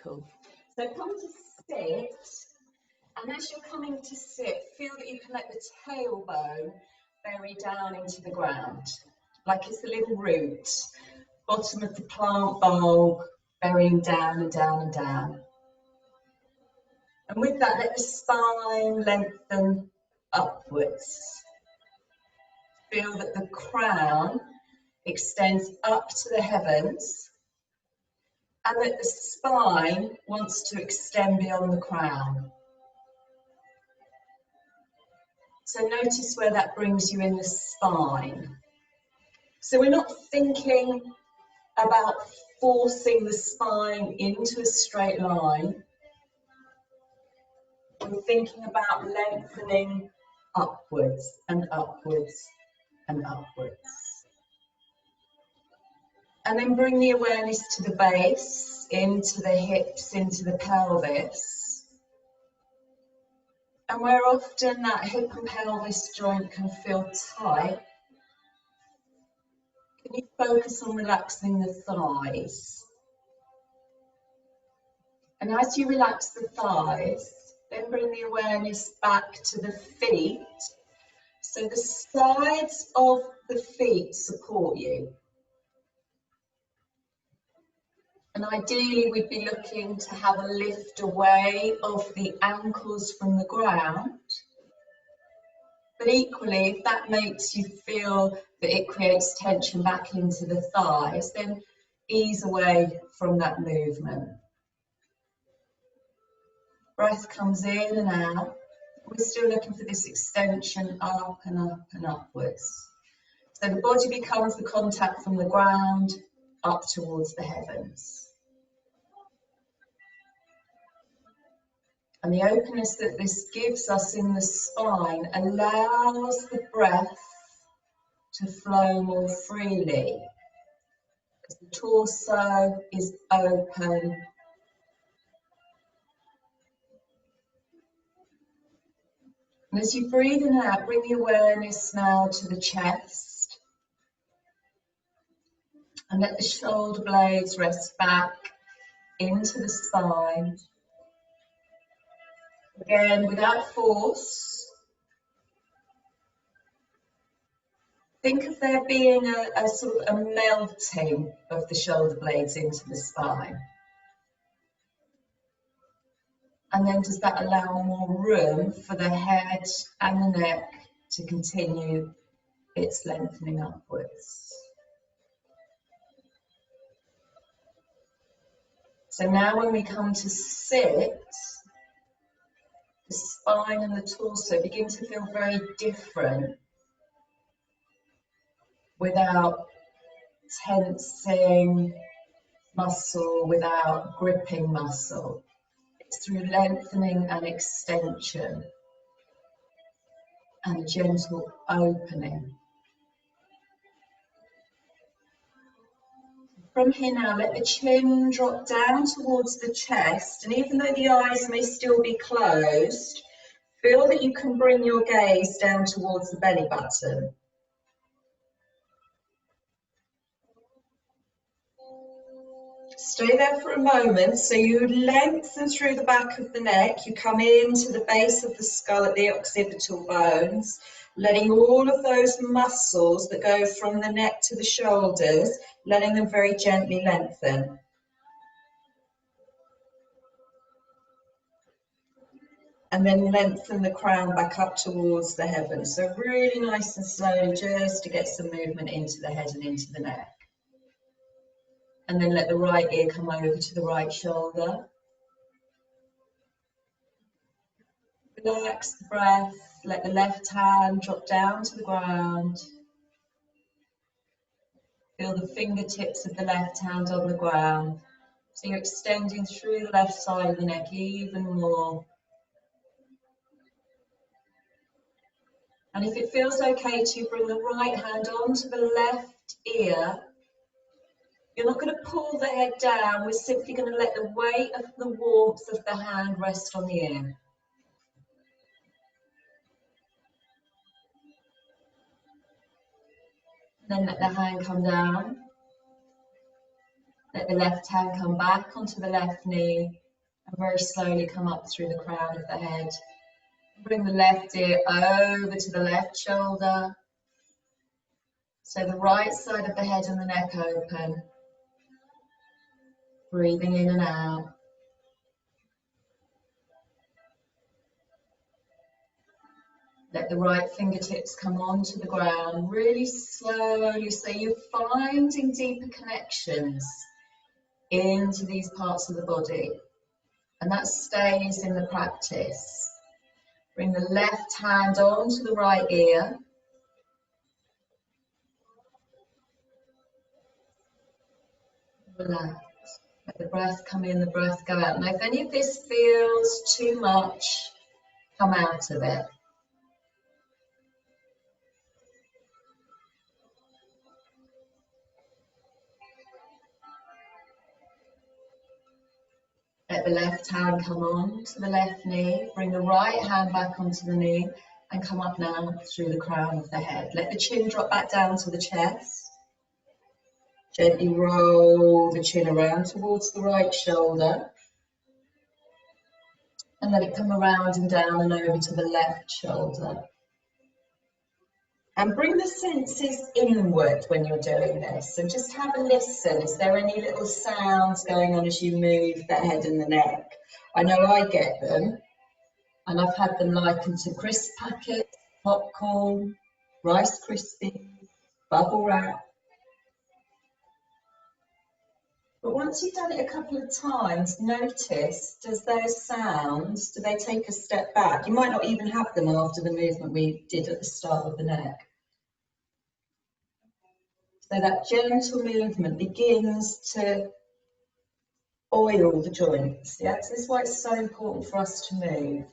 Cool. So come to sit, and as you're coming to sit, feel that you can let the tailbone bury down into the ground, like it's a little root, bottom of the plant bulb, burying down and down and down. And with that, let the spine lengthen upwards. Feel that the crown extends up to the heavens, and that the spine wants to extend beyond the crown. So notice where that brings you in the spine. So we're not thinking about forcing the spine into a straight line. We're thinking about lengthening upwards and upwards and upwards. And then bring the awareness to the base, into the hips, into the pelvis. And where often that hip and pelvis joint can feel tight, can you focus on relaxing the thighs? And as you relax the thighs, then bring the awareness back to the feet. So the sides of the feet support you. And ideally, we'd be looking to have a lift away of the ankles from the ground. But equally, if that makes you feel that it creates tension back into the thighs, then ease away from that movement. Breath comes in and out. We're still looking for this extension up and up and upwards. So the body becomes the contact from the ground up towards the heavens. And the openness that this gives us in the spine allows the breath to flow more freely, because the torso is open. And as you breathe in and out, bring the awareness now to the chest. And let the shoulder blades rest back into the spine. Again, without force. Think of there being a sort of a melting of the shoulder blades into the spine. And then does that allow more room for the head and the neck to continue its lengthening upwards? So now when we come to sit, the spine and the torso begin to feel very different without tensing muscle, without gripping muscle. It's through lengthening and extension and a gentle opening. From here now, let the chin drop down towards the chest, and even though the eyes may still be closed, feel that you can bring your gaze down towards the belly button. Stay there for a moment, so you lengthen through the back of the neck, you come into the base of the skull at the occipital bones, letting all of those muscles that go from the neck to the shoulders, letting them very gently lengthen. And then lengthen the crown back up towards the heavens. So really nice and slow, just to get some movement into the head and into the neck. And then let the right ear come over to the right shoulder. Relax the breath, let the left hand drop down to the ground. Feel the fingertips of the left hand on the ground. So you're extending through the left side of the neck even more. And if it feels okay to bring the right hand onto the left ear, you're not going to pull the head down, we're simply going to let the weight of the warmth of the hand rest on the ear. Then let the hand come down. Let the left hand come back onto the left knee and very slowly come up through the crown of the head. Bring the left ear over to the left shoulder. So the right side of the head and the neck open. Breathing in and out. Let the right fingertips come onto the ground really slowly, so you're finding deeper connections into these parts of the body. And that stays in the practice. Bring the left hand onto the right ear. Relax. Let the breath come in, the breath go out. Now, if any of this feels too much, come out of it. Let the left hand come on to the left knee. Bring the right hand back onto the knee and come up now through the crown of the head. Let the chin drop back down to the chest. Gently roll the chin around towards the right shoulder. And let it come around and down and over to the left shoulder. And bring the senses inward when you're doing this. And just have a listen. Is there any little sounds going on as you move the head and the neck? I know I get them. And I've had them likened to crisp packets, popcorn, Rice Krispies, bubble wrap. But once you've done it a couple of times, notice, does those sounds, do they take a step back? You might not even have them after the movement we did at the start of the neck. So that gentle movement begins to oil the joints. Yeah? So this is why it's so important for us to move.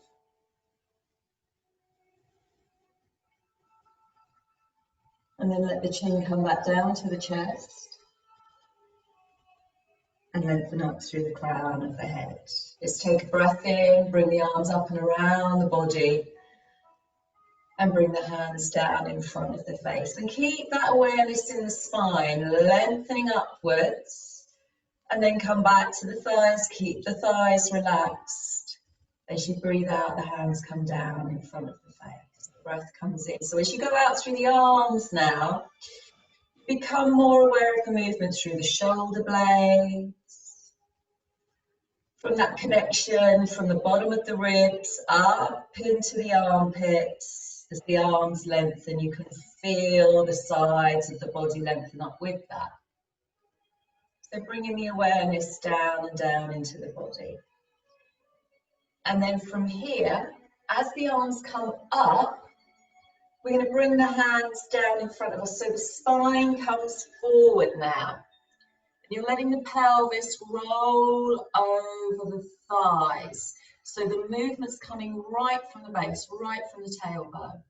And then let the chin come back down to the chest. And lengthen up through the crown of the head. Let's take a breath in, bring the arms up and around the body. And bring the hands down in front of the face. And keep that awareness in the spine, lengthening upwards. And then come back to the thighs, keep the thighs relaxed. As you breathe out, the hands come down in front of the face. The breath comes in. So as you go out through the arms now, become more aware of the movement through the shoulder blades. From that connection from the bottom of the ribs up into the armpits. As the arms lengthen, you can feel the sides of the body lengthen up with that. So bringing the awareness down and down into the body. And then from here, as the arms come up, we're going to bring the hands down in front of us. So the spine comes forward now. You're letting the pelvis roll over the thighs. So the movement's coming right from the base, right from the tailbone.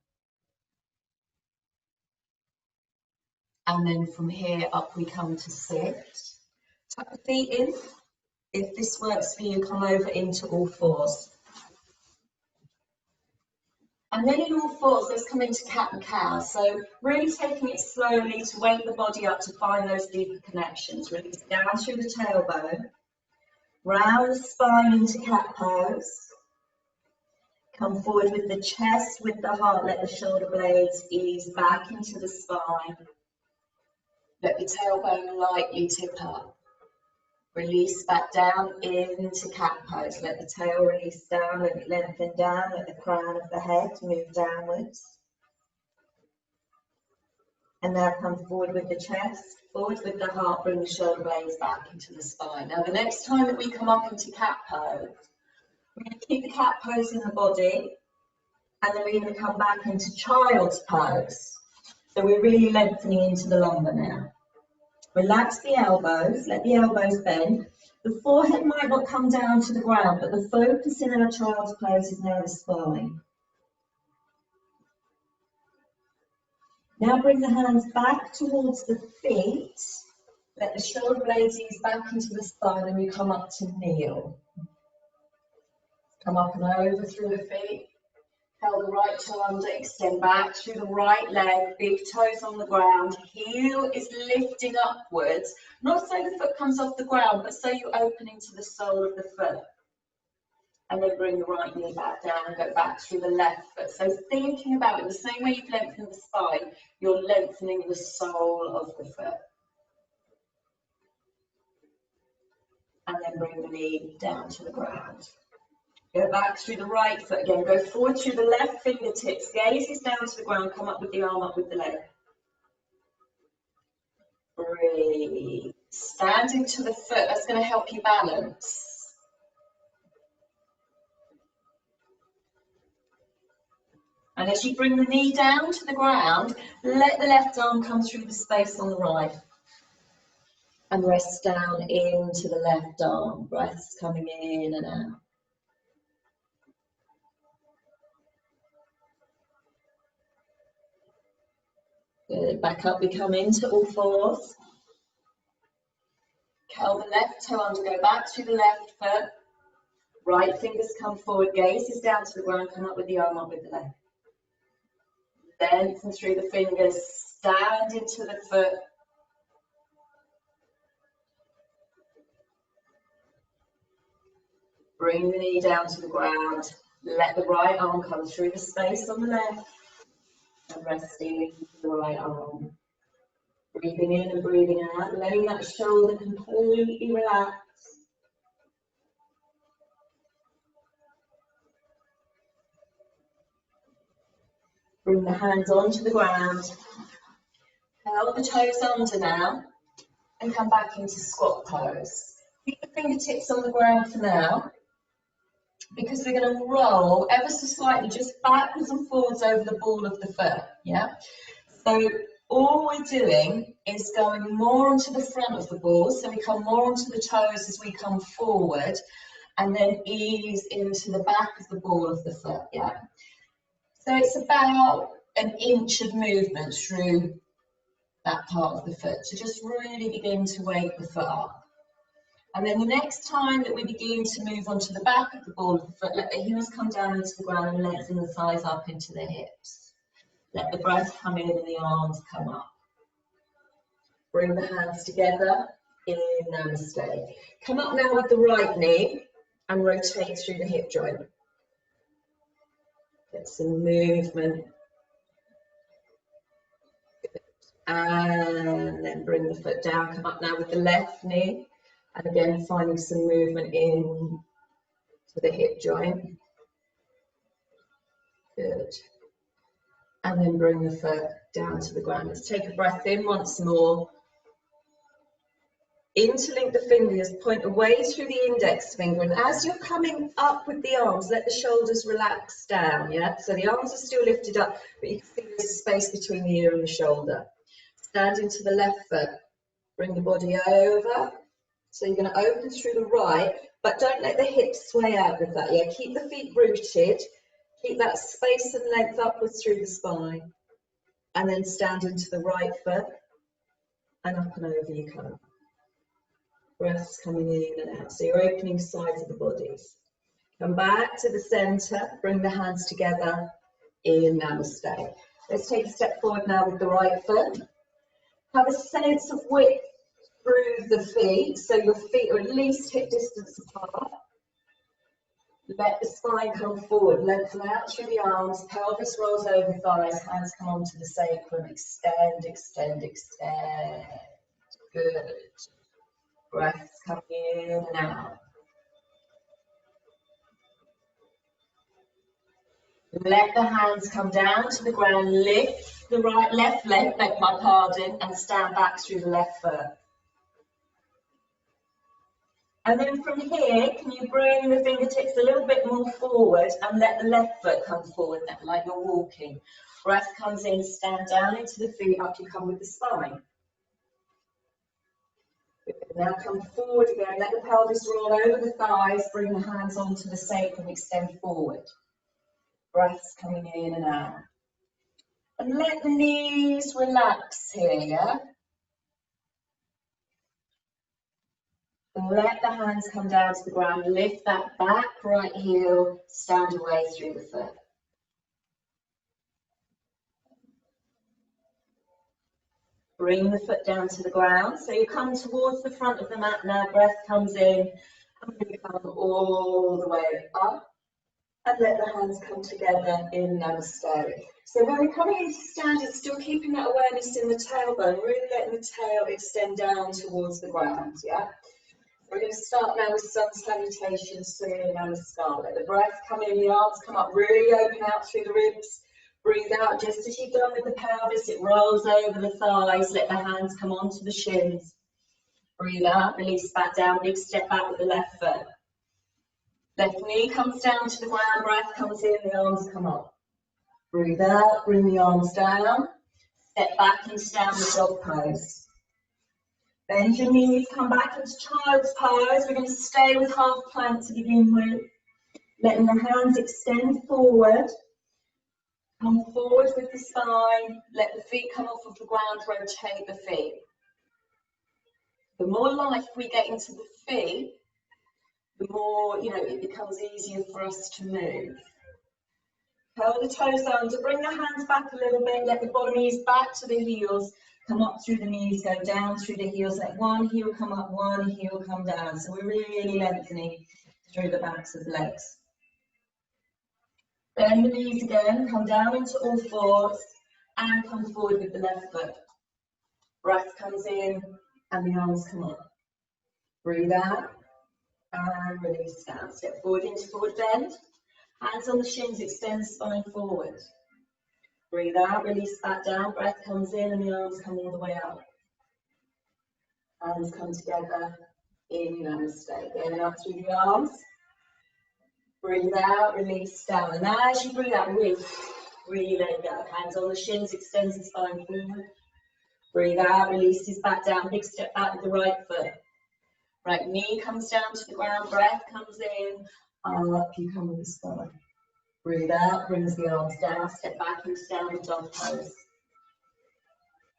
And then from here up we come to sit. Tuck the feet in. If this works for you, come over into all fours. And then in all fours, let's come into cat and cow. So really taking it slowly to wake the body up to find those deeper connections. Release down through the tailbone, round the spine into cat pose. Come forward with the chest, with the heart. Let the shoulder blades ease back into the spine. Let the tailbone lightly tip up. Release back down into cat pose. Let the tail release down, let it lengthen down, let the crown of the head move downwards. And now come forward with the chest, forward with the heart, bring the shoulder blades back into the spine. Now the next time that we come up into cat pose, we're going to keep the cat pose in the body, and then we're going to come back into child's pose. So we're really lengthening into the lumbar now. Relax the elbows, let the elbows bend. The forehead might not come down to the ground, but the focus in our child's pose is now the spine. Now bring the hands back towards the feet. Let the shoulder blades ease back into the spine, and we come up to kneel. Come up and over through the feet. Curl the right toe under, extend back through the right leg, big toes on the ground, heel is lifting upwards, not so the foot comes off the ground, but so you open into the sole of the foot. And then bring the right knee back down and go back through the left foot. So thinking about it, the same way you've lengthened the spine, you're lengthening the sole of the foot. And then bring the knee down to the ground. Go back through the right foot again. Go forward through the left fingertips. Gaze is down to the ground. Come up with the arm, up with the leg. Breathe. Standing to the foot. That's going to help you balance. And as you bring the knee down to the ground, let the left arm come through the space on the right. And rest down into the left arm. Breaths coming in and out. Good. Back up, we come into all fours. Curl the left toe under, go back through the left foot. Right fingers come forward, gaze is down to the ground, come up with the arm, up with the leg. Lengthen through the fingers, stand into the foot. Bring the knee down to the ground. Let the right arm come through the space on the left. And resting into the right arm. Breathing in and breathing out, letting that shoulder completely relax. Bring the hands onto the ground. Curl the toes under now and come back into squat pose. Keep the fingertips on the ground for now because we're going to roll ever so slightly just backwards and forwards over the ball of the foot. Yeah. So all we're doing is going more onto the front of the ball, so we come more onto the toes as we come forward, and then ease into the back of the ball of the foot. Yeah. So it's about an inch of movement through that part of the foot to just really begin to wake the foot up. And then the next time that we begin to move onto the back of the ball of the foot, let the heels come down into the ground and lengthen the thighs up into the hips. Let the breath come in and the arms come up. Bring the hands together in Namaste. Come up now with the right knee and rotate through the hip joint. Get some movement. And then bring the foot down. Come up now with the left knee. And again, finding some movement in to the hip joint. Good. And then bring the foot down to the ground. Let's take a breath in once more. Interlink the fingers, point away through the index finger, and as you're coming up with the arms, let the shoulders relax down, yeah? So the arms are still lifted up, but you can see there's a space between the ear and the shoulder. Stand into the left foot, bring the body over. So you're going to open through the right, but don't let the hips sway out with that, yeah? Keep the feet rooted, keep that space and length upwards through the spine, and then stand into the right foot, and up and over you come. Breaths coming in and out. So you're opening sides of the bodies. Come back to the center, bring the hands together in Namaste. Let's take a step forward now with the right foot. Have a sense of width through the feet, so your feet are at least hip distance apart. Let the spine come forward, lengthen out through the arms, pelvis rolls over thighs, hands come onto the sacrum, extend, extend, extend. Good. Breaths coming in and out. Let the hands come down to the ground, lift the left leg, beg my pardon, and stand back through the left foot. And then from here, can you bring the fingertips a little bit more forward and let the left foot come forward, like you're walking. Breath comes in, stand down into the feet, up you come with the spine. Now come forward again, let the pelvis roll over the thighs, bring the hands onto the sacrum, extend forward. Breaths coming in and out. And let the knees relax here, yeah? And let the hands come down to the ground, lift that back right heel, stand away through the foot. Bring the foot down to the ground. So you come towards the front of the mat now, breath comes in, and we come all the way up. And let the hands come together in Namaste. So when we're coming into stand, it's still keeping that awareness in the tailbone, really letting the tail extend down towards the ground, yeah? We're going to start now with sun salutations, Surya Namaskar. Let the breath come in, the arms come up, really open out through the ribs. Breathe out, just as you've done with the pelvis, it rolls over the thighs. Let the hands come onto the shins. Breathe out, release back down, big step back with the left foot. Left knee comes down to the ground, breath comes in, the arms come up. Breathe out, bring the arms down. Step back into downward dog pose. Bend your knees, come back into child's pose. We're going to stay with half plank to begin with. Letting the hands extend forward. Come forward with the spine. Let the feet come off of the ground, rotate the feet. The more life we get into the feet, the more, it becomes easier for us to move. Curl the toes under, bring the hands back a little bit, let the bottom ease back to the heels, come up through the knees, go down through the heels, let one heel come up, one heel come down. So we're really lengthening through the backs of the legs. Bend the knees again, come down into all fours, and come forward with the left foot. Breath comes in, and the arms come up. Breathe out, and release down. Step forward into forward bend. Hands on the shins, extend the spine forward. Breathe out, release back down. Breath comes in, and the arms come all the way up. Hands come together in Namaste. Going up through the arms. Breathe out, release down. And as you breathe out, really let it go. Hands on the shins, extends the spine forward. Breathe out, releases back down. Big step back with the right foot. Right knee comes down to the ground. Breath comes in. Up you come with the spine. Breathe out, brings the arms down. Step back into downward dog pose.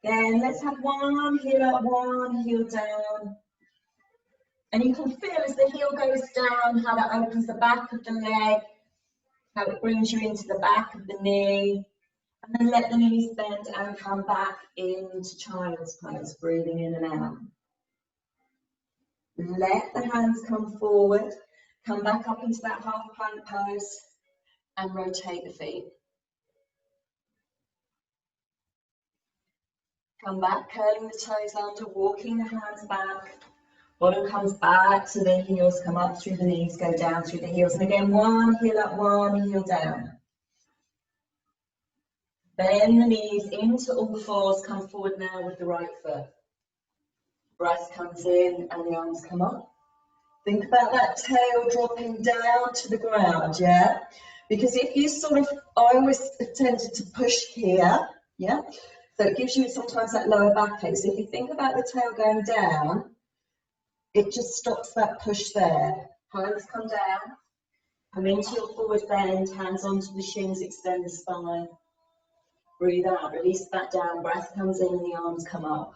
Then let's have one heel up, one heel down. And you can feel as the heel goes down, how that opens the back of the leg, how it brings you into the back of the knee. And then let the knees bend and come back into child's pose, breathing in and out. Let the hands come forward, come back up into that half plank pose, and rotate the feet. Come back, curling the toes under, walking the hands back. Bottom comes back to the heels, come up through the knees, go down through the heels. And again, one heel up, one heel down. Bend the knees into all fours, come forward now with the right foot. Breath comes in and the arms come up. Think about that tail dropping down to the ground, yeah? Because if you I always tended to push here, yeah? So it gives you sometimes that lower back ache. So if you think about the tail going down, it just stops that push there. Hands come down, come into your forward bend, hands onto the shins, extend the spine. Breathe out, release back down, breath comes in and the arms come up.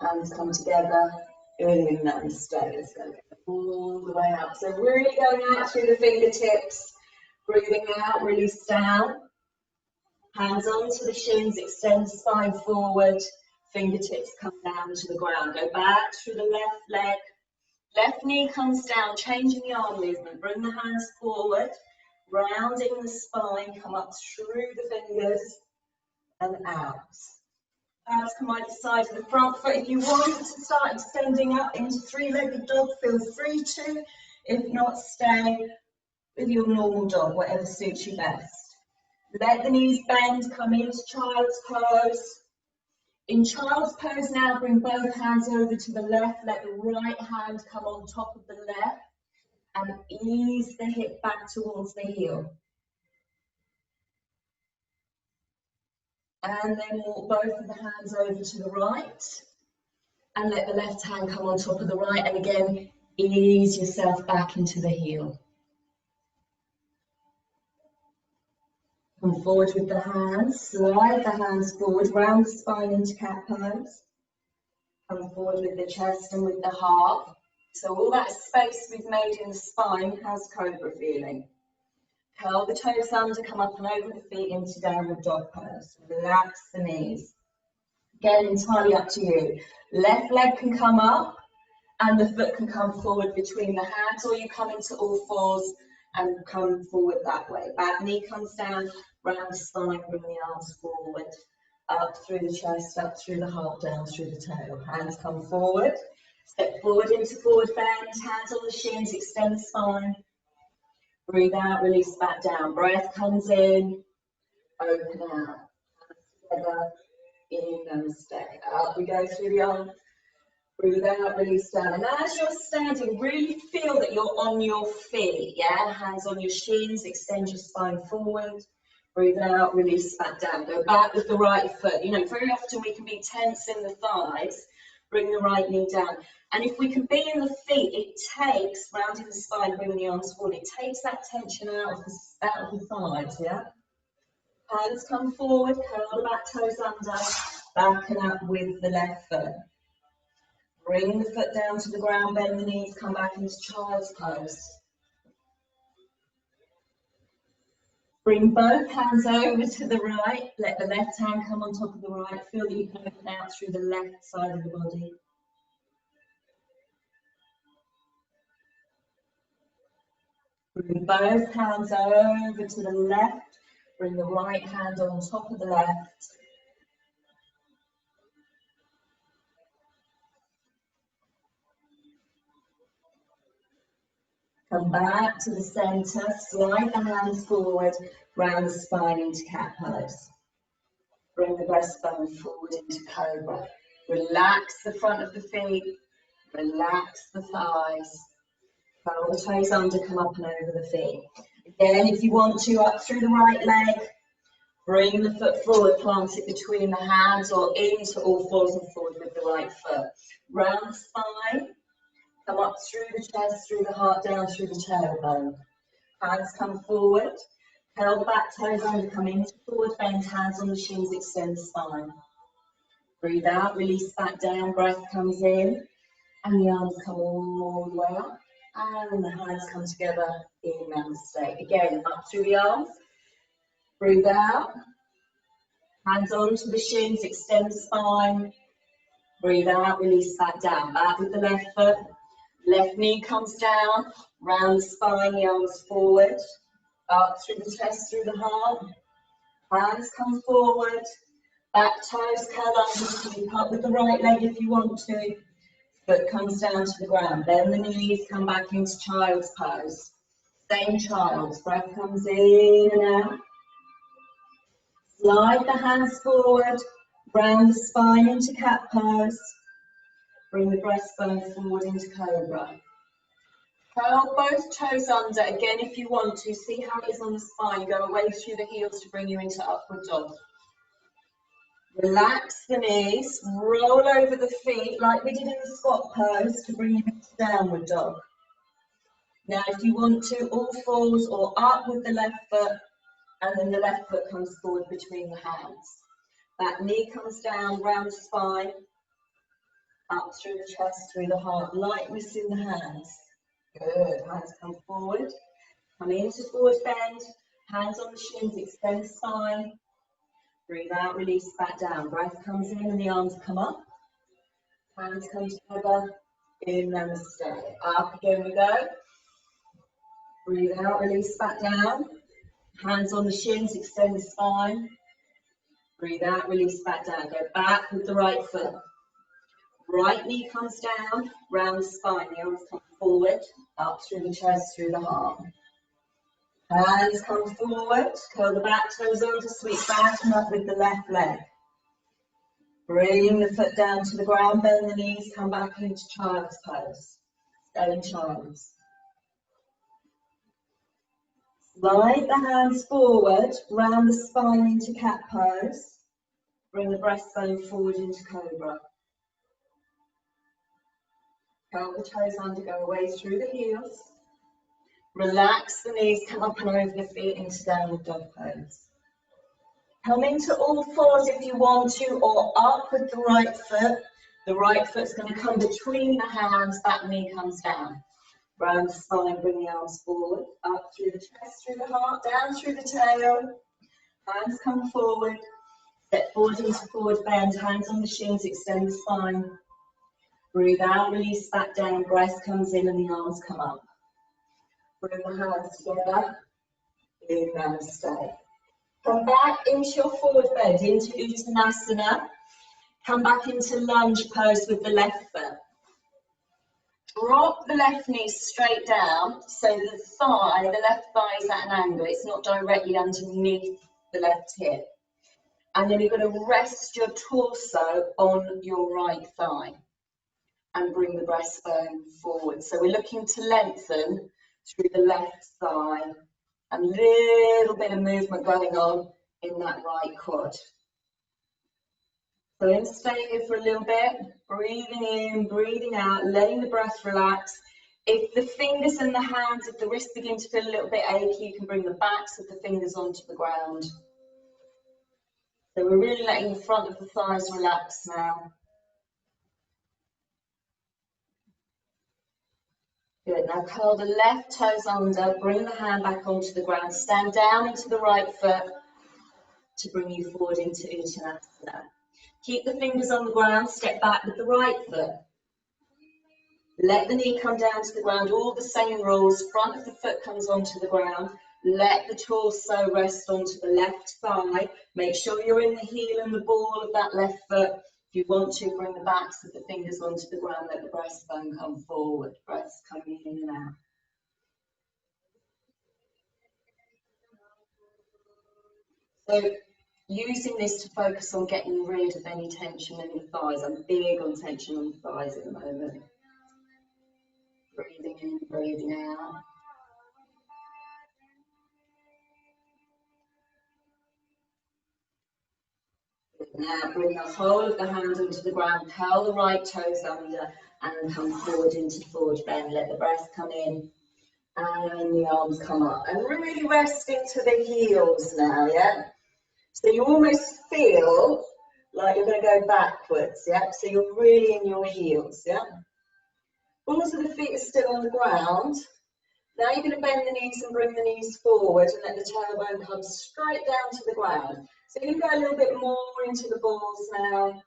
Hands come together, in Namaste. Let's go all the way up. So really going out through the fingertips, breathing out, release down. Hands onto the shins, extend the spine forward. Fingertips come down to the ground. Go back through the left leg. Left knee comes down, changing the arm movement. Bring the hands forward, rounding the spine. Come up through the fingers and out. Hands come either side of the front foot. If you want to start extending up into three-legged dog, feel free to. If not, stay with your normal dog, whatever suits you best. Let the knees bend, come into child's pose. In child's pose now, bring both hands over to the left, let the right hand come on top of the left, and ease the hip back towards the heel. And then walk both of the hands over to the right, and let the left hand come on top of the right, and again, ease yourself back into the heel. Come forward with the hands, slide the hands forward, round the spine into cat pose. Come forward with the chest and with the heart. So all that space we've made in the spine has cobra feeling. Curl the toes under, come up and over the feet into downward dog pose. Relax the knees. Again, entirely up to you. Left leg can come up and the foot can come forward between the hands, or you come into all fours and come forward that way. Back knee comes down, round the spine, bring the arms forward, up through the chest, up through the heart, down through the tail. Hands come forward, step forward into forward bend, hands on the shins, extend the spine. Breathe out, release back down. Breath comes in, open out. Hands together, in namaste. Up we go through the arm. Breathe out, release down. And as you're standing, really feel that you're on your feet, yeah? Hands on your shins, extend your spine forward. Breathe out, release back down. Go back with the right foot. You know, very often we can be tense in the thighs. Bring the right knee down. And if we can be in the feet, it takes, rounding the spine, bringing the arms forward, it takes that tension out of the thighs, yeah? Hands come forward, curl the back toes under, back and up with the left foot. Bring the foot down to the ground, bend the knees, come back into child's pose. Bring both hands over to the right, let the left hand come on top of the right, feel that you can open out through the left side of the body. Bring both hands over to the left, bring the right hand on top of the left. Come back to the center, slide the hands forward, round the spine into cat pose. Bring the breastbone forward into cobra. Relax the front of the feet, relax the thighs. Curl the toes under, come up and over the feet. Again, if you want to, up through the right leg, bring the foot forward, plant it between the hands or into all fours and forward with the right foot. Round the spine. Come up through the chest, through the heart, down through the tailbone. Hands come forward. Curl the back toes under, come into forward bend, hands on the shins, extend the spine. Breathe out, release back down, breath comes in, and the arms come all the way up, and the hands come together in namaste. Again, up through the arms. Breathe out. Hands onto the shins, extend the spine. Breathe out, release back down. Back with the left foot. Left knee comes down, round the spine, the arms forward, up through the chest, through the heart. Hands come forward, back toes curl under, sweep up with the right leg if you want to. Foot comes down to the ground, bend the knees, come back into child's pose. Same child's, breath comes in and out. Slide the hands forward, round the spine into cat pose. Bring the breastbone forward into cobra. Curl both toes under, again if you want to, see how it is on the spine, go away through the heels to bring you into upward dog. Relax the knees, roll over the feet like we did in the squat pose to bring you into downward dog. Now if you want to, all fours or up with the left foot, and then the left foot comes forward between the hands. That knee comes down, round the spine, up through the chest, through the heart, lightness in the hands. Good, hands come forward, come into forward bend, hands on the shins, extend the spine. Breathe out, release back down. Breath comes in and the arms come up. Hands come together in namaste. Up again we go. Breathe out, release back down. Hands on the shins, extend the spine. Breathe out, release back down. Go back with the right foot. Right knee comes down, round the spine. The arms come forward, up through the chest, through the heart. Hands come forward, curl the back toes under, sweep back and up with the left leg. Bring the foot down to the ground, bend the knees, come back into child's pose. Stay in child's. Slide the hands forward, round the spine into cat pose. Bring the breastbone forward into cobra. Curl the toes under, go away through the heels. Relax the knees, come up and over the feet into downward dog pose. Come into all fours if you want to, or up with the right foot. The right foot's going to come between the hands, that knee comes down. Round the spine, bring the arms forward, up through the chest, through the heart, down through the tail. Hands come forward. Step forward into forward bend, hands on the shins, extend the spine. Breathe out, release back down, breath comes in and the arms come up. Bring the hands together, in namaste. Come back into your forward bend, into Uttanasana. Come back into lunge pose with the left foot. Drop the left knee straight down, so the left thigh is at an angle. It's not directly underneath the left hip. And then you're going to rest your torso on your right thigh and bring the breastbone forward. So we're looking to lengthen through the left thigh, and a little bit of movement going on in that right quad. So then stay here for a little bit, breathing in, breathing out, letting the breath relax. If the fingers and the hands of the wrists begin to feel a little bit achy, you can bring the backs of the fingers onto the ground. So we're really letting the front of the thighs relax now. Good, now curl the left toes under, bring the hand back onto the ground, stand down into the right foot to bring you forward into Uttanasana. Keep the fingers on the ground, step back with the right foot. Let the knee come down to the ground, all the same rules. Front of the foot comes onto the ground. Let the torso rest onto the left thigh. Make sure you're in the heel and the ball of that left foot. If you want to, bring the backs of the fingers onto the ground, let the breastbone come forward. Breaths coming in and out. So, using this to focus on getting rid of any tension in the thighs. I'm big on tension on the thighs at the moment. Breathing in, breathing out. Now bring the whole of the hand onto the ground, curl the right toes under and come forward into forward bend. Let the breath come in and the arms come up. And really rest into the heels now, yeah? So you almost feel like you're going to go backwards, yeah? So you're really in your heels, yeah? Balls of the feet are still on the ground. Now you're going to bend the knees and bring the knees forward and let the tailbone come straight down to the ground. So you're going to go a little bit more into the balls now.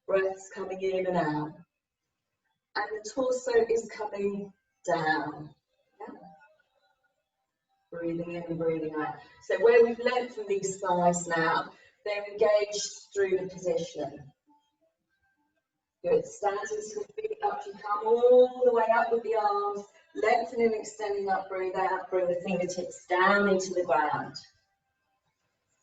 Breaths coming in and out. And the torso is coming down. Yeah. Breathing in and breathing out. So where we've lengthened these thighs now, they're engaged through the position. Good. Stand to the feet up. You come all the way up with the arms. Lengthening, extending up, breathe out, bring the fingertips down into the ground.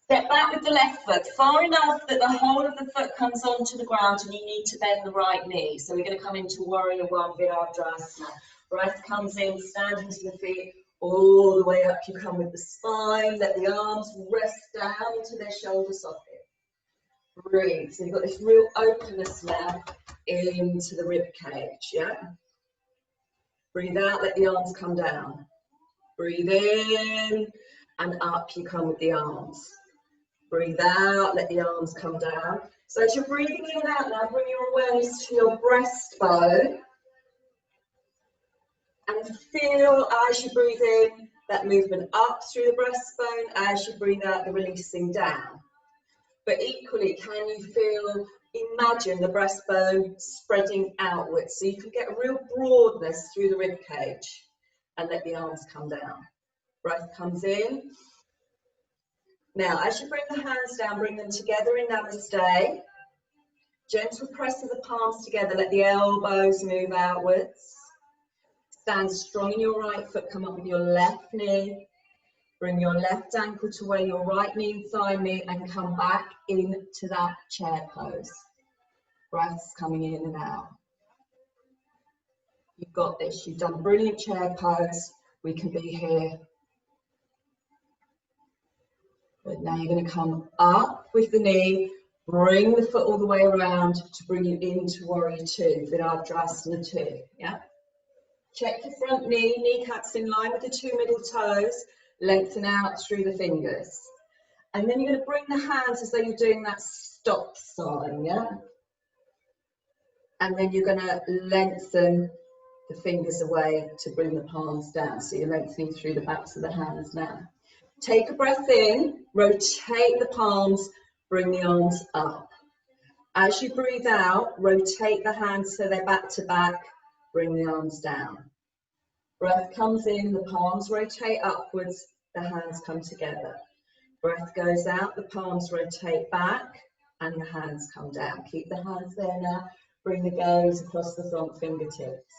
Step back with the left foot, far enough that the whole of the foot comes onto the ground and you need to bend the right knee. So we're going to come into Warrior One, Virabhadrasana. Breath comes in, stand into the feet, all the way up you come with the spine. Let the arms rest down into their shoulder socket. Breathe. So you've got this real openness now into the rib cage, yeah? Breathe out, let the arms come down. Breathe in and up you come with the arms. Breathe out, let the arms come down. So as you're breathing in and out now, bring your awareness to your breastbone. And feel as you breathe in, that movement up through the breastbone. As you breathe out, the releasing down. But equally, can you feel, imagine the breastbone spreading outwards. So you can get a real broadness through the rib cage. And let the arms come down. Breath comes in. Now, as you bring the hands down, bring them together in Namaste. Gentle press of the palms together. Let the elbows move outwards. Stand strong in your right foot. Come up with your left knee. Bring your left ankle to where your right knee and thigh meet and come back into that chair pose. Breaths coming in and out. You've got this. You've done a brilliant chair pose. We can be here. But now you're going to come up with the knee, bring the foot all the way around to bring you into Warrior Two, Virabhadrasana 2. Yeah. Check your front knee, kneecaps in line with the two middle toes, lengthen out through the fingers. And then you're going to bring the hands as though you're doing that stop sign, yeah? And then you're going to lengthen the fingers away to bring the palms down. So you're lengthening through the backs of the hands now. Take a breath in, rotate the palms, Bring the arms up. As you breathe out, rotate the hands so they're back to back. Bring the arms down. Breath comes in, the palms rotate upwards, the hands come together. Breath goes out, the palms rotate back, and the hands come down. Keep the hands there now. Bring the gaze across the front fingertips.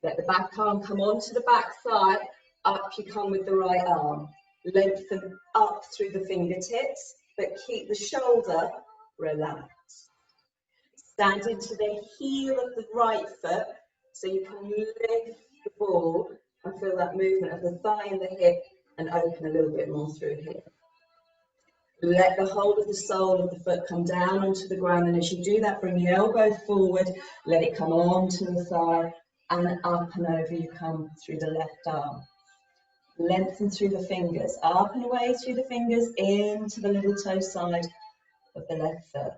Let the back arm come onto the back side. Up you come with the right arm. Lengthen up through the fingertips, but keep the shoulder relaxed. Stand into the heel of the right foot so you can lift the ball and feel that movement of the thigh and the hip and open a little bit more through here. Let the whole of the sole of the foot come down onto the ground, and as you do that, bring the elbow forward, let it come onto the thigh, and up and over you come through the left arm. Lengthen through the fingers, up and away through the fingers, into the little toe side of the left foot.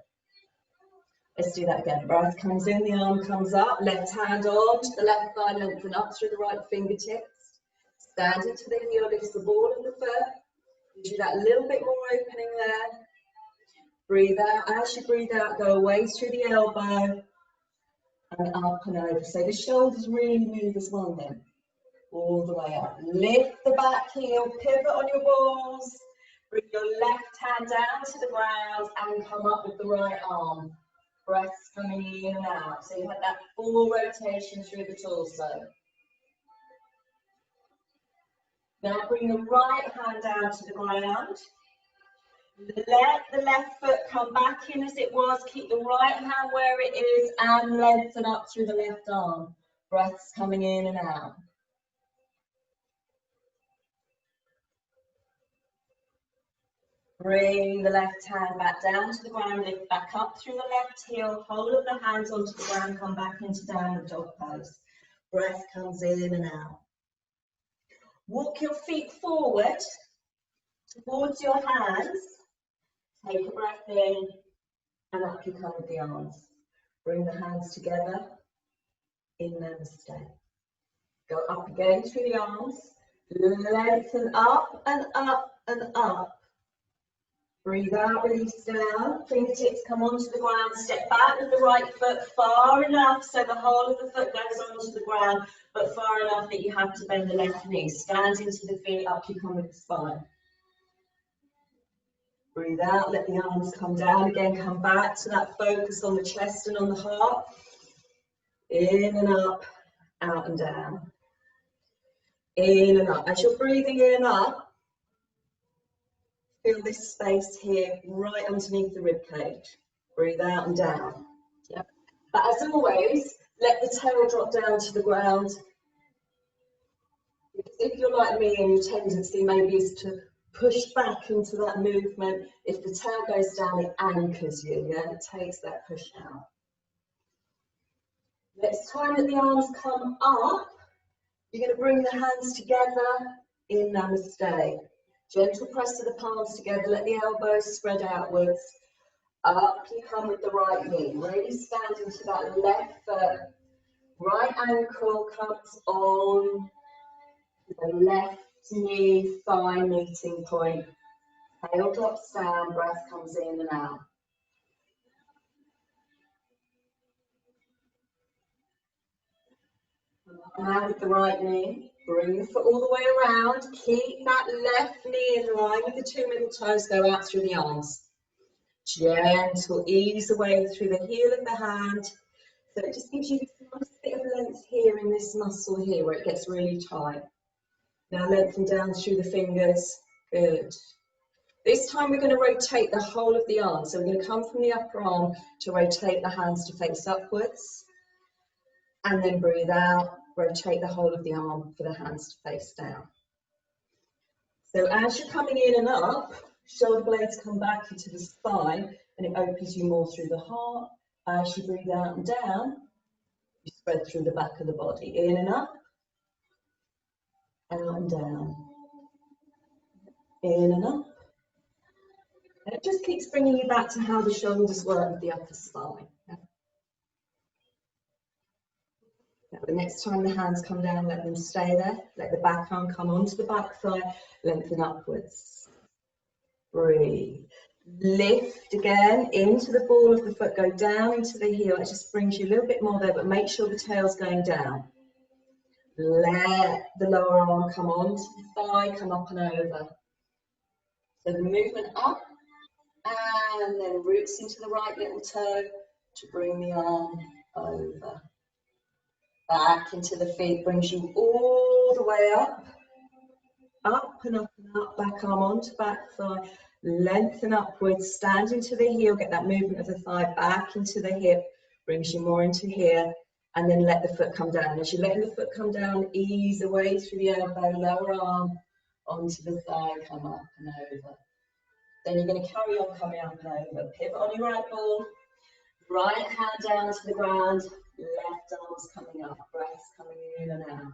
Let's do that again. Breath comes in, the arm comes up, left hand onto the left thigh, lengthen up through the right fingertips. Stand into the heel, lifts the ball of the foot. Gives you that little bit more opening there. Breathe out. As you breathe out, go away through the elbow and up and over. So the shoulders really move as well then. All the way up. Lift the back heel, pivot on your balls. Bring your left hand down to the ground and come up with the right arm. Breaths coming in and out. So you have that full rotation through the torso. Now bring the right hand down to the ground. Let the left foot come back in as it was. Keep the right hand where it is and lengthen up through the left arm. Breaths coming in and out. Bring the left hand back down to the ground, lift back up through the left heel, whole of the hands onto the ground, come back into downward dog pose. Breath comes in and out. Walk your feet forward towards your hands. Take a breath in and up you come with the arms. Bring the hands together in Namaste. Go up again through the arms. Lengthen up and up and up. Breathe out, release down. Fingertips come onto the ground. Step back with the right foot far enough so the whole of the foot goes onto the ground, but far enough that you have to bend the left knee. Stand into the feet, up you come with the spine. Breathe out, let the arms come down again. Come back to that focus on the chest and on the heart. In and up, out and down. In and up. As you're breathing in and up, feel this space here right underneath the rib cage. Breathe out and down. Yep. But as always, let the tail drop down to the ground. Because if you're like me and your tendency maybe is to push back into that movement, if the tail goes down, it anchors you, yeah? It takes that push out. Next time that the arms come up, you're going to bring the hands together in Namaste. Gentle press of the palms together, let the elbows spread outwards. Up you come with the right knee. Really stand into that left foot. Right ankle comes on the left knee, thigh meeting point. Tail drops down, breath comes in and out. Now with the right knee, bring the foot all the way around. Keep that left knee in line with the two middle toes, go out through the arms. Gentle, ease away through the heel of the hand. So it just gives you a nice bit of length here in this muscle here where it gets really tight. Now lengthen down through the fingers. Good. This time we're going to rotate the whole of the arm. So we're going to come from the upper arm to rotate the hands to face upwards. And then breathe out, rotate the whole of the arm for the hands to face down. So as you're coming in and up, shoulder blades come back into the spine and it opens you more through the heart. As you breathe out and down, you spread through the back of the body. In and up, out and down. In and up. And it just keeps bringing you back to how the shoulders work with the upper spine. Now, the next time the hands come down, let them stay there. Let the back arm come onto the back thigh, lengthen upwards. Breathe. Lift again into the ball of the foot, go down into the heel. It just brings you a little bit more there, but make sure the tail's going down. Let the lower arm come on to the thigh, come up and over. So the movement up, and then roots into the right little toe to bring the arm over. Back into the feet, brings you all the way up. Up and up and up, back arm onto back thigh. Lengthen upwards, stand into the heel, get that movement of the thigh back into the hip, brings you more into here, and then let the foot come down. As you're letting the foot come down, ease away through the elbow, lower arm onto the thigh, come up and over. Then you're going to carry on coming up and over. Pivot on your right ball, right hand down to the ground, left arm's coming up, breaths coming in and out.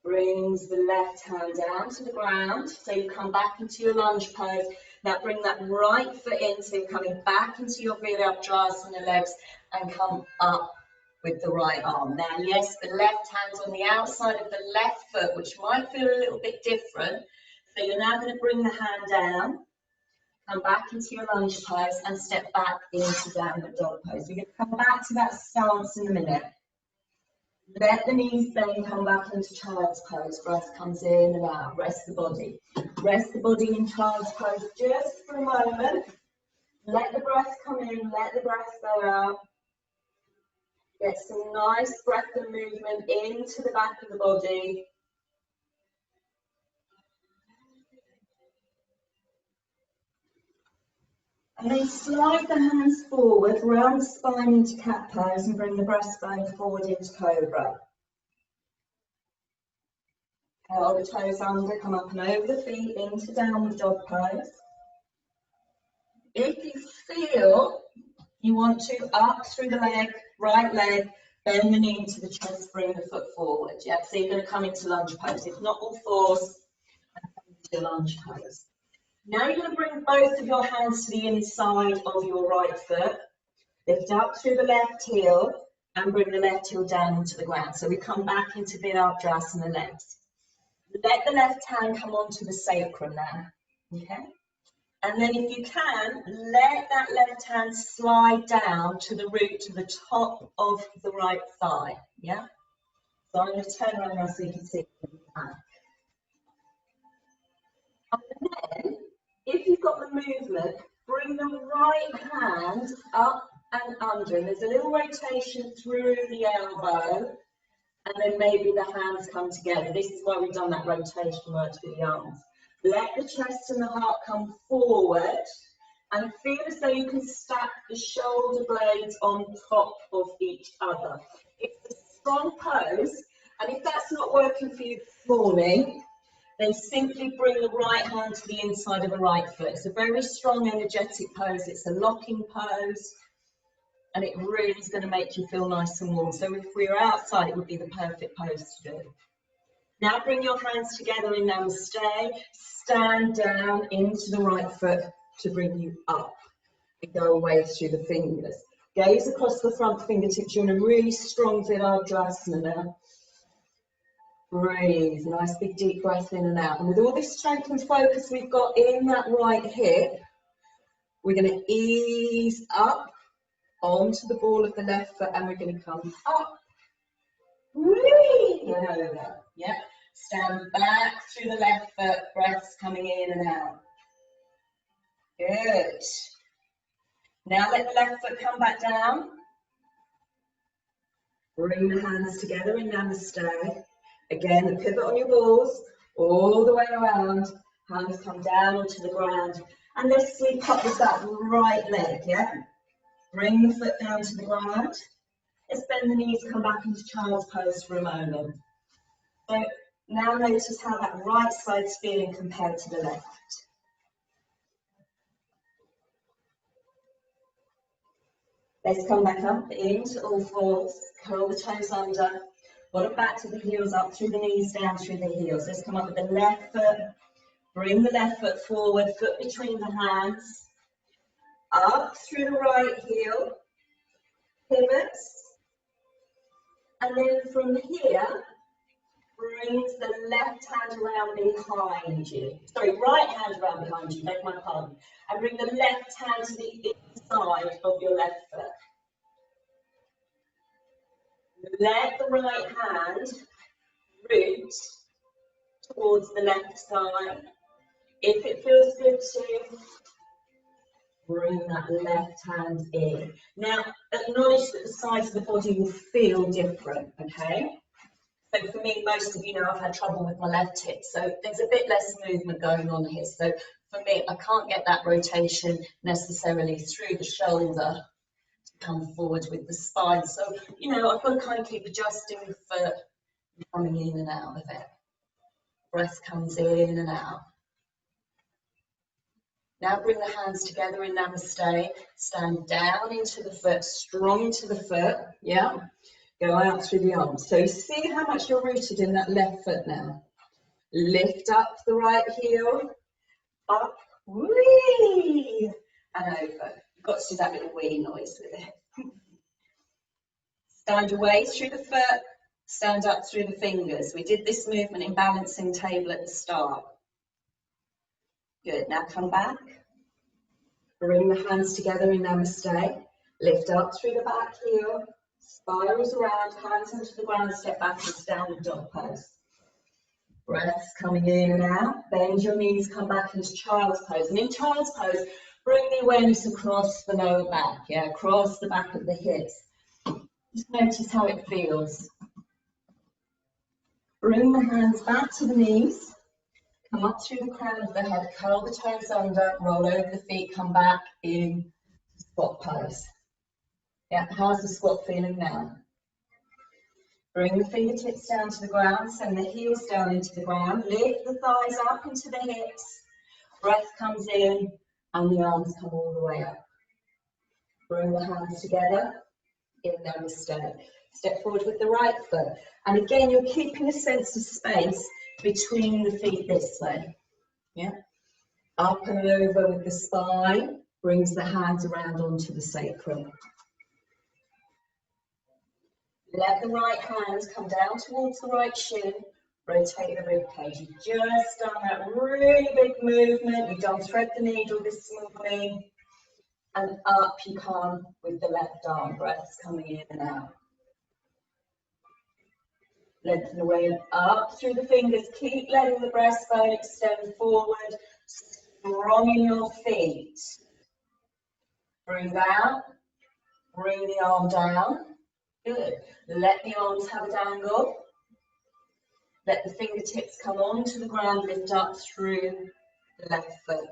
Brings the left hand down to the ground, so you come back into your lunge pose. Now bring that right foot in, so you're coming back into your Virabhadrasana legs and come up with the right arm. Now yes, the left hand's on the outside of the left foot, which might feel a little bit different. So you're now going to bring the hand down, come back into your lunge pose and step back into downward dog pose. We're going to come back to that stance in a minute. Let the knees then come back into child's pose. Breath comes in and out. Rest the body. Rest the body in child's pose just for a moment. Let the breath come in, let the breath go out. Get some nice breath and movement into the back of the body. And then slide the hands forward, round the spine into cat pose and bring the breastbone forward into cobra. Curl the toes under, come up and over the feet into downward dog pose. If you feel you want to, up through the leg, right leg, bend the knee into the chest, bring the foot forward. Yeah, so you're going to come into lunge pose. If not, all fours, and come into lunge pose. Now you're going to bring both of your hands to the inside of your right foot. Lift up through the left heel and bring the left heel down into the ground. So we come back into Virabhadrasana legs. Let the left hand come onto the sacrum now. Okay? And then if you can, let that left hand slide down to the root to the top of the right thigh. Yeah? So I'm going to turn around now so you can see it. And then, if you've got the movement, bring the right hand up and under. And there's a little rotation through the elbow. And then maybe the hands come together. This is why we've done that rotation work with the arms. Let the chest and the heart come forward and feel as though you can stack the shoulder blades on top of each other. It's a strong pose, and if that's not working for you this morning, then simply bring the right hand to the inside of the right foot. It's a very strong, energetic pose. It's a locking pose. And it really is going to make you feel nice and warm. So if we were outside, it would be the perfect pose to do. Now bring your hands together in Namaste. Stand down into the right foot to bring you up. And go away through the fingers. Gaze across the front fingertips. You're in a really strong Virabhadrasana now. Breathe. Nice big deep breath in and out. And with all this strength and focus we've got in that right hip, we're going to ease up onto the ball of the left foot, and we're going to come up, breathe, and over. Yeah, stand back through the left foot, breaths coming in and out. Good. Now let the left foot come back down. Bring the hands together in Namaste. Again, the pivot on your balls, all the way around. Hands come down onto the ground, and let's sleep up with that right leg. Yeah. Bring the foot down to the ground. Let's bend the knees, come back into child's pose for a moment. So now notice how that right side's feeling compared to the left. Let's come back up into all fours, curl the toes under, bottom back to the heels, up through the knees, down through the heels. Let's come up with the left foot, bring the left foot forward, foot between the hands, up through the right heel, pivots, And then from here, brings the left hand around behind you. Sorry, right hand around behind you, beg my pardon. And bring the left hand to the inside of your left foot. Let the right hand root towards the left side. If it feels good to, bring that left hand in. Now, acknowledge that the sides of the body will feel different, okay? So for me, most of you know I've had trouble with my left hip, so there's a bit less movement going on here. So for me, I can't get that rotation necessarily through the shoulder to come forward with the spine. So, you know, I've got to kind of keep adjusting the foot, coming in and out of it. Breath comes in and out. Now bring the hands together in Namaste. Stand down into the foot, strong into the foot, yeah? Go out through the arms. So see how much you're rooted in that left foot now. Lift up the right heel, up, wee, and over. You've got to do that little wee noise with it. Stand away through the foot, stand up through the fingers. We did this movement in balancing table at the start. Good, now come back. Bring the hands together in Namaste. Lift up through the back heel. Spirals around, hands into the ground, step back into downward dog pose. Breaths coming in and out. Bend your knees, come back into child's pose. And in child's pose, bring the awareness across the lower back, yeah, across the back of the hips. Just notice how it feels. Bring the hands back to the knees. Come up through the crown of the head, curl the toes under, roll over the feet, come back in squat pose. Yeah, how's the squat feeling now? Bring the fingertips down to the ground, send the heels down into the ground, lift the thighs up into the hips, breath comes in and the arms come all the way up. Bring the hands together in Namaste. Step forward with the right foot. And again, you're keeping a sense of space between the feet this way. Yeah. Up and over with the spine, brings the hands around onto the sacrum. Let the right hand come down towards the right shin, rotate the rib cage. You've just done that really big movement. You've done thread the needle this morning. And up you come with the left arm, breaths coming in and out. Lengthen away and up through the fingers. Keep letting the breastbone extend forward. Strong in your feet. Breathe out. Bring the arm down. Good. Let the arms have a dangle. Let the fingertips come onto the ground. Lift up through the left foot.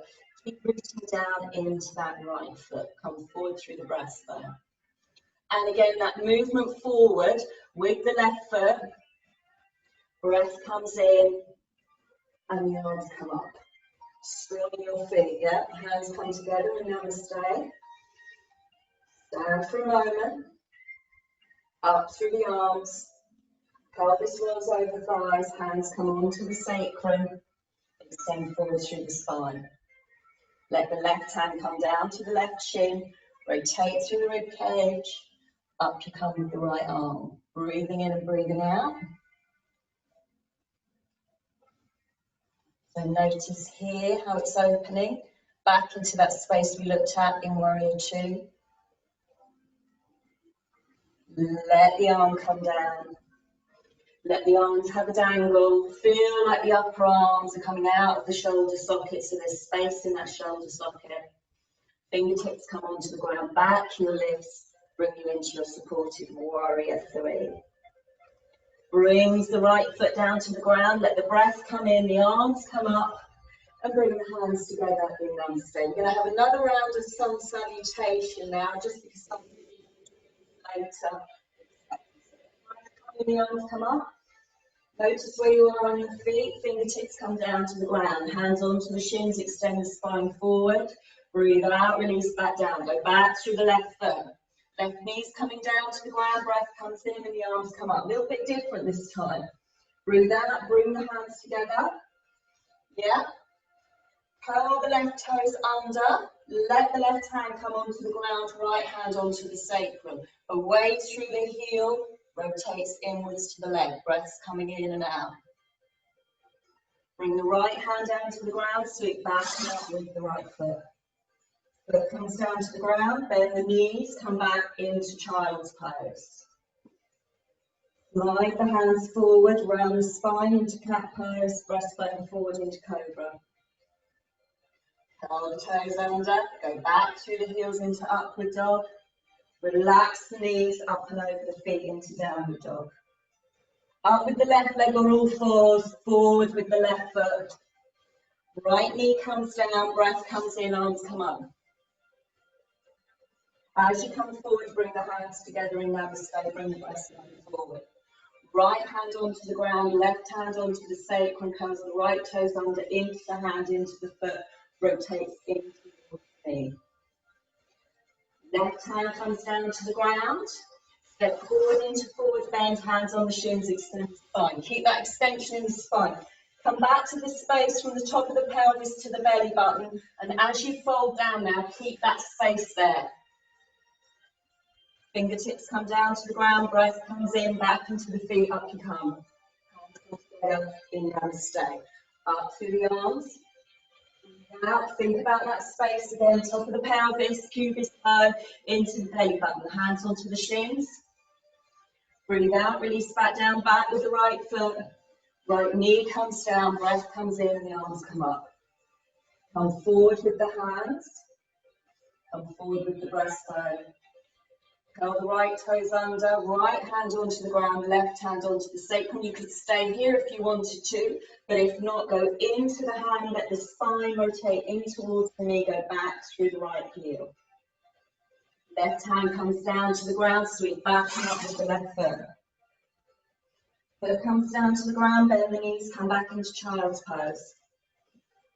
Keep rooting down into that right foot. Come forward through the breastbone. And again, that movement forward with the left foot. Breath comes in and the arms come up. Strong in your feet, yeah? Hands come together in Namaste. Stand for a moment. Up through the arms. Pelvis rolls over thighs. Hands come onto the sacrum. Extend forward through the spine. Let the left hand come down to the left shin. Rotate through the rib cage. Up you come with the right arm. Breathing in and breathing out. So notice here how it's opening. Back into that space we looked at in Warrior 2. Let the arm come down. Let the arms have a dangle. Feel like the upper arms are coming out of the shoulder socket, so there's space in that shoulder socket. Fingertips come onto the ground, back heel lifts, bring you into your supported Warrior 3. Brings the right foot down to the ground, let the breath come in, the arms come up, and bring the hands together in Namaste. We're going to have another round of sun salutation now, just because some people later. The arms come up. Notice where you are on your feet, fingertips come down to the ground, hands onto the shins, extend the spine forward. Breathe out, release back down. Go back through the left foot. Left knees coming down to the ground, breath comes in and the arms come up. A little bit different this time. Breathe out, bring the hands together. Yeah. Curl the left toes under. Let the left hand come onto the ground, right hand onto the sacrum. Away through the heel, rotates inwards to the leg, breaths coming in and out. Bring the right hand down to the ground, sweep back and up with the right foot. Foot comes down to the ground, bend the knees, come back into child's pose. Slide the hands forward, round the spine into cat pose, breastbone forward into cobra. Curl the toes under, go back through the heels into upward dog. Relax the knees up and over the feet into downward dog. Up with the left leg on all fours, forward with the left foot. Right knee comes down, breath comes in, arms come up. As you come forward, bring the hands together in namaste, bring the breastbone forward. Right hand onto the ground, left hand onto the sacrum, comes the right toes under, into the hand, into the foot, rotates into the knee. Left hand comes down to the ground, step forward into forward bend, hands on the shins, extend the spine. Keep that extension in the spine. Come back to the space from the top of the pelvis to the belly button, and as you fold down now, keep that space there. Fingertips come down to the ground, breath comes in, back into the feet, up you come. Hands together in namaste. Up through the arms. Out, think about that space again, top of the pelvis, pubis bow, into the belly button, hands onto the shins. Breathe out, release back down, back with the right foot. Right knee comes down, breath comes in, and the arms come up. Come forward with the hands. Come forward with the breastbone. Curl the right toes under, right hand onto the ground, left hand onto the sacrum. You could stay here if you wanted to, but if not, go into the hand, let the spine rotate in towards the knee, go back through the right heel. Left hand comes down to the ground, sweep back and up with the left foot. Foot comes down to the ground, bend the knees, come back into child's pose.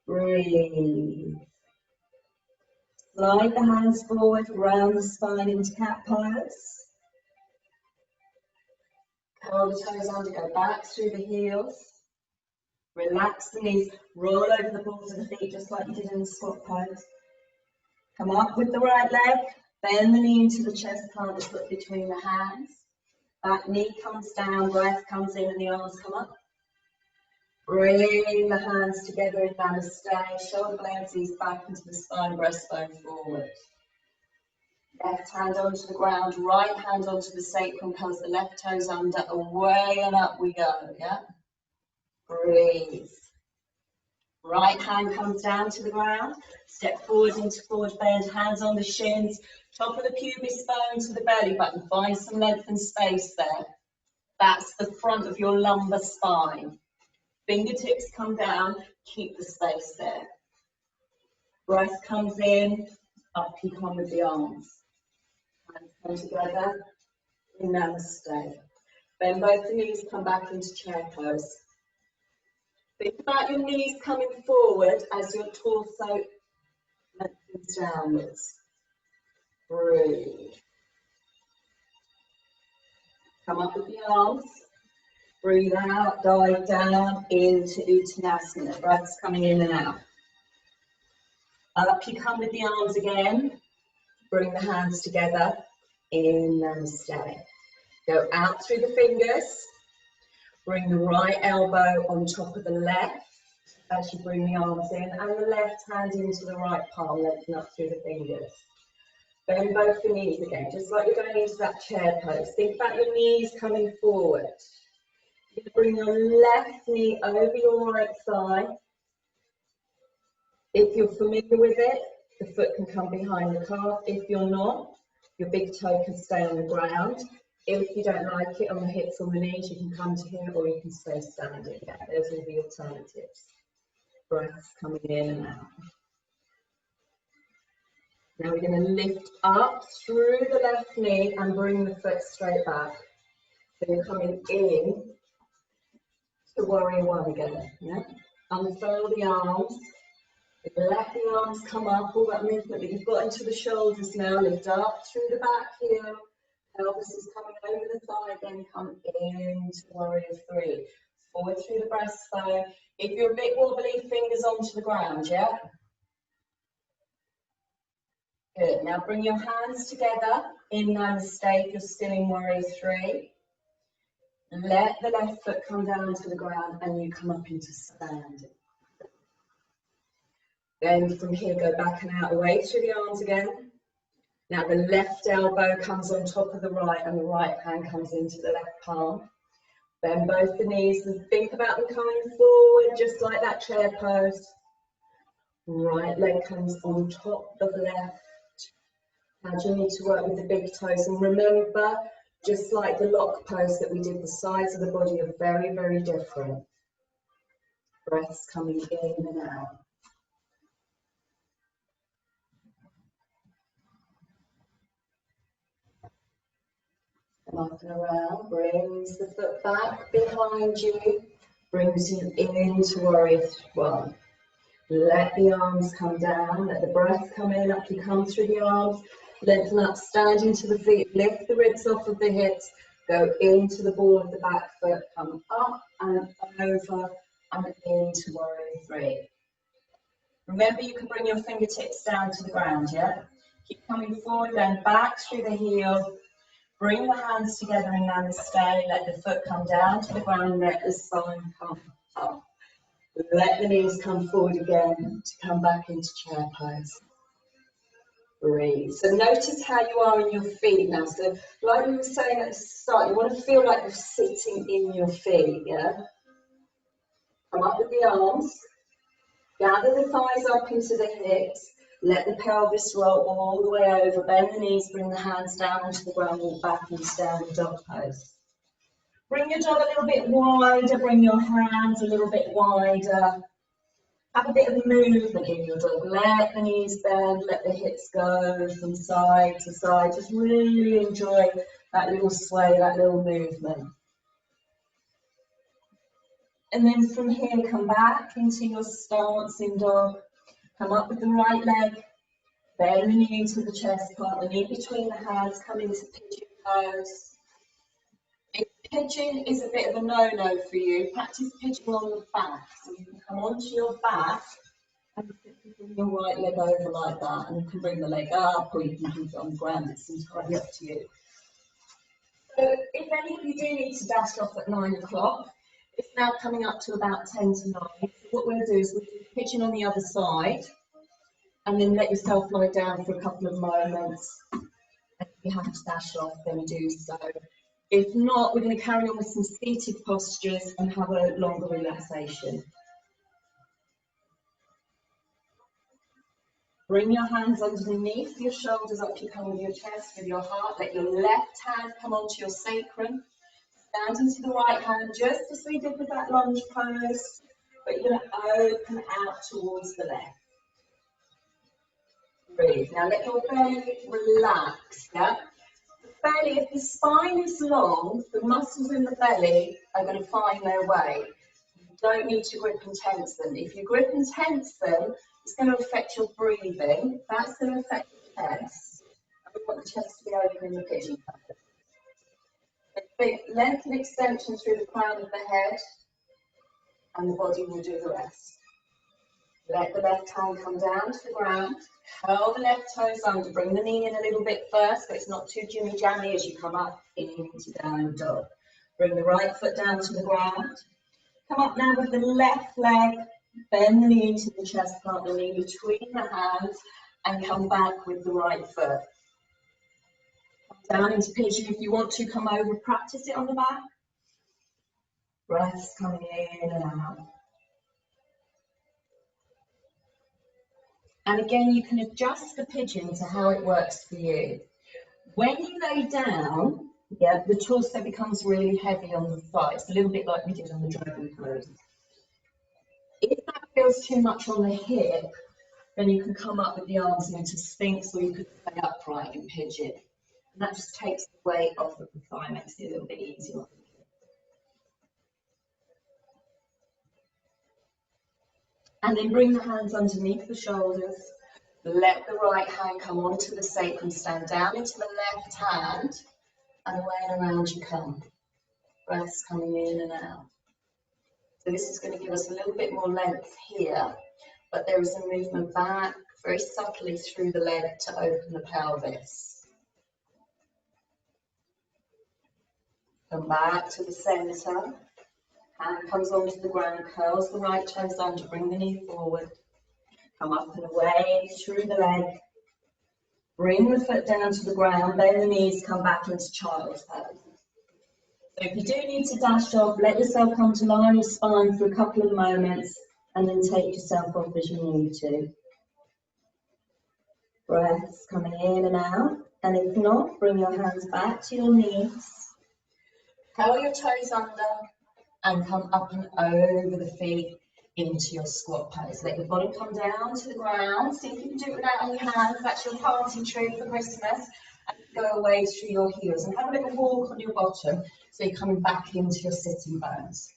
Breathe. Slide the hands forward, round the spine into cat pose. Curl the toes under, go back through the heels. Relax the knees, roll over the balls of the feet just like you did in the squat pose. Come up with the right leg, bend the knee into the chest, plant the foot between the hands. Back knee comes down, breath comes in and the arms come up. Bring the hands together in namaste, shoulder blades ease back into the spine, breastbone forward. Left hand onto the ground, right hand onto the sacrum, comes the left toes under, away and up we go, yeah? Breathe. Right hand comes down to the ground, step forward into forward bend, hands on the shins, top of the pubis bone to the belly button, find some length and space there. That's the front of your lumbar spine. Fingertips come down, keep the space there. Breath comes in, up you come with the arms. Hands come together in namaste. Bend both the knees, come back into chair pose. Think about your knees coming forward as your torso lengthens downwards. Breathe. Come up with the arms. Breathe out, dive down into Uttanasana. Breaths coming in and out. Up you come with the arms again. Bring the hands together in Namaste. Go out through the fingers. Bring the right elbow on top of the left as you bring the arms in, and the left hand into the right palm, lengthen up through the fingers. Bend both the knees again, just like you're going into that chair pose. Think about your knees coming forward. You bring your left knee over your right thigh. If you're familiar with it, the foot can come behind the calf. If you're not, your big toe can stay on the ground. If you don't like it, on the hips or the knees, you can come to here or you can stay standing. Yeah, those are the alternatives. Breaths coming in and out. Now we're going to lift up through the left knee and bring the foot straight back. So you're coming in to warrior one again. Yeah? Unfurl the arms. Let the arms come up, all that movement that you've got into the shoulders now. Lift up through the back heel. Pelvis is coming over the thigh, then come into warrior three. Forward through the breastbone. If you're a bit wobbly, fingers onto the ground, yeah? Good. Now bring your hands together in Namaste if you're still in warrior three. Let the left foot come down to the ground and you come up into standing. Then from here, go back and out away through the arms again. Now the left elbow comes on top of the right and the right hand comes into the left palm. Bend both the knees and think about them coming forward, just like that chair pose. Right leg comes on top of left. Now you need to work with the big toes, and remember, just like the lock pose that we did, the sides of the body are very, very different. Breaths coming in and out. And up and around, brings the foot back behind you, brings you into warrior one. Let the arms come down, let the breath come in, up you come through the arms, lengthen up, stand into the feet, lift the ribs off of the hips, go into the ball of the back foot, come up and over and into warrior three. Remember, you can bring your fingertips down to the ground, yeah? Keep coming forward, then back through the heel, bring the hands together in namaste, let the foot come down to the ground, let the spine come up. Let the knees come forward again to come back into chair pose. Breathe. So notice how you are in your feet now. So like we were saying at the start, you want to feel like you're sitting in your feet, yeah? Come up with the arms. Gather the thighs up into the hips. Let the pelvis roll all the way over. Bend the knees, bring the hands down onto the ground, walk back into standing dog pose. Bring your dog a little bit wider, bring your hands a little bit wider. Have a bit of movement in your dog. Let the knees bend, let the hips go from side to side. Just really enjoy that little sway, that little movement. And then from here, come back into your stance in dog. Come up with the right leg. Bend the knee into the chest part, the knee between the hands, come into pigeon pose. If pigeon is a bit of a no-no for you, practice pigeon on the back. So you can come onto your back and bring your right leg over like that, and you can bring the leg up or you can keep it on the ground. It's entirely up to you. So if any of you do need to dash off at 9 o'clock, it's now coming up to about 10 to 9. So what we'll do is we'll do pigeon on the other side and then let yourself lie down for a couple of moments. And if you have to dash off, then do so. If not, we're going to carry on with some seated postures and have a longer relaxation. Bring your hands underneath your shoulders, up you come with your chest, with your heart. Let your left hand come onto your sacrum. Stand into the right hand, just as we did with that lunge pose, but you're going to open out towards the left. Breathe. Now let your belly relax, yeah? The belly, if the spine is long, the muscles in the belly are going to find their way. You don't need to grip and tense them. If you grip and tense them, it's going to affect your breathing. That's going to affect the chest. And we want the chest to be open in the pigeon pose. Big length and extension through the crown of the head, and the body will do the rest. Let the left hand come down to the ground. Curl the left toes under. Bring the knee in a little bit first, so it's not too jimmy-jammy as you come up into down dog. Bring the right foot down to the ground. Come up now with the left leg. Bend the knee into the chest part, the knee between the hands, and come back with the right foot. Down into pigeon. If you want to come over, practice it on the back. Breaths coming in and out. And again, you can adjust the pigeon to how it works for you. When you lay down, yeah, the torso becomes really heavy on the thighs, a little bit like we did on the dragon pose. If that feels too much on the hip, then you can come up with the arms into sphinx, or you could stay upright in pigeon. And that just takes the weight off of the thigh, makes it a little bit easier. And then bring the hands underneath the shoulders. Let the right hand come onto the sacrum, stand down into the left hand, and away and around you come. Breaths coming in and out. So this is going to give us a little bit more length here, but there is a movement back very subtly through the leg to open the pelvis. Come back to the centre. Hand comes onto the ground, curls the right toes under, bring the knee forward. Come up and away through the leg. Bring the foot down to the ground, bend the knees, come back into child's pose. So if you do need to dash off, let yourself come to line with spine for a couple of moments and then take yourself off as you need to. Breaths coming in and out, and if not, bring your hands back to your knees. Curl your toes under and come up and over the feet into your squat pose. Let your bottom come down to the ground. See if you can do it without any hands. That's your party trick for Christmas. And go away through your heels and have a little walk on your bottom so you're coming back into your sitting bones.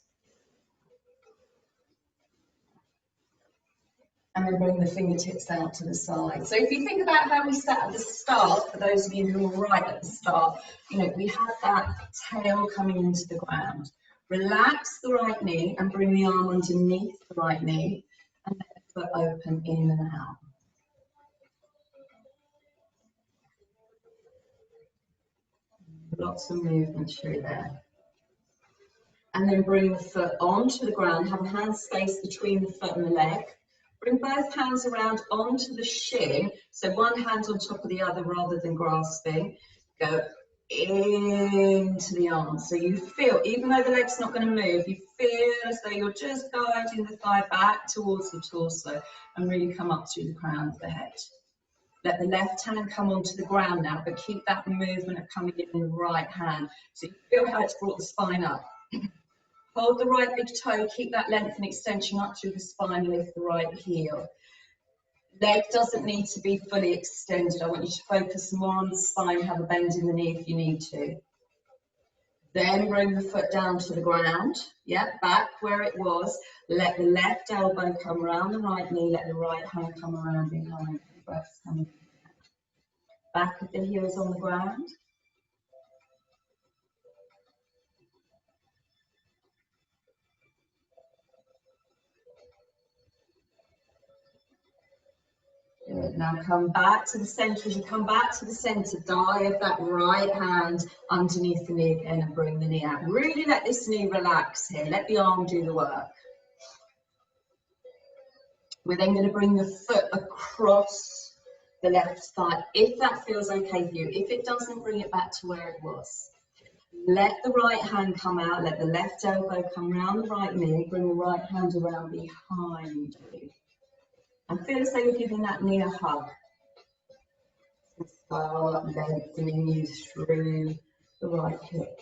And then bring the fingertips out to the side. So if you think about how we sat at the start, for those of you who were right at the start, you know, we had that tail coming into the ground. Relax the right knee and bring the arm underneath the right knee and let the foot open in and out. Lots of movement through there. And then bring the foot onto the ground, have a hand space between the foot and the leg. Bring both hands around onto the shin, so one hand on top of the other rather than grasping. Go into the arms. So you feel, even though the leg's not going to move, you feel as though you're just guiding the thigh back towards the torso and really come up through the crown of the head. Let the left hand come onto the ground now, but keep that movement of coming in the right hand. So you feel how it's brought the spine up. Hold the right big toe, keep that length and extension up through the spine, lift the right heel. Leg doesn't need to be fully extended. I want you to focus more on the spine, have a bend in the knee if you need to. Then bring the foot down to the ground, back where it was. Let the left elbow come around the right knee, let the right hand come around behind. Breaths coming back with the heels on the ground. Good. Now come back to the centre. As you come back to the centre, dive that right hand underneath the knee again and bring the knee out. Really let this knee relax here. Let the arm do the work. We're then going to bring the foot across the left thigh, if that feels okay for you. If it doesn't, bring it back to where it was. Let the right hand come out, let the left elbow come round the right knee, bring the right hand around behind you. And feel as though you're giving that knee a hug. And start lengthening you through the right hip.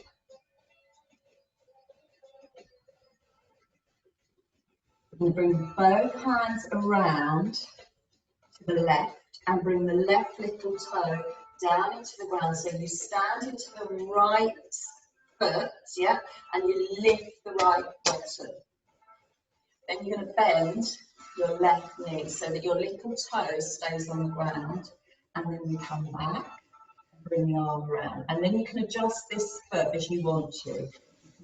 And bring both hands around to the left and bring the left little toe down into the ground. So you stand into the right foot, and you lift the right bottom. Then you're going to bend your left knee so that your little toe stays on the ground, and then you come back and bring the arm around. And then you can adjust this foot as you want to.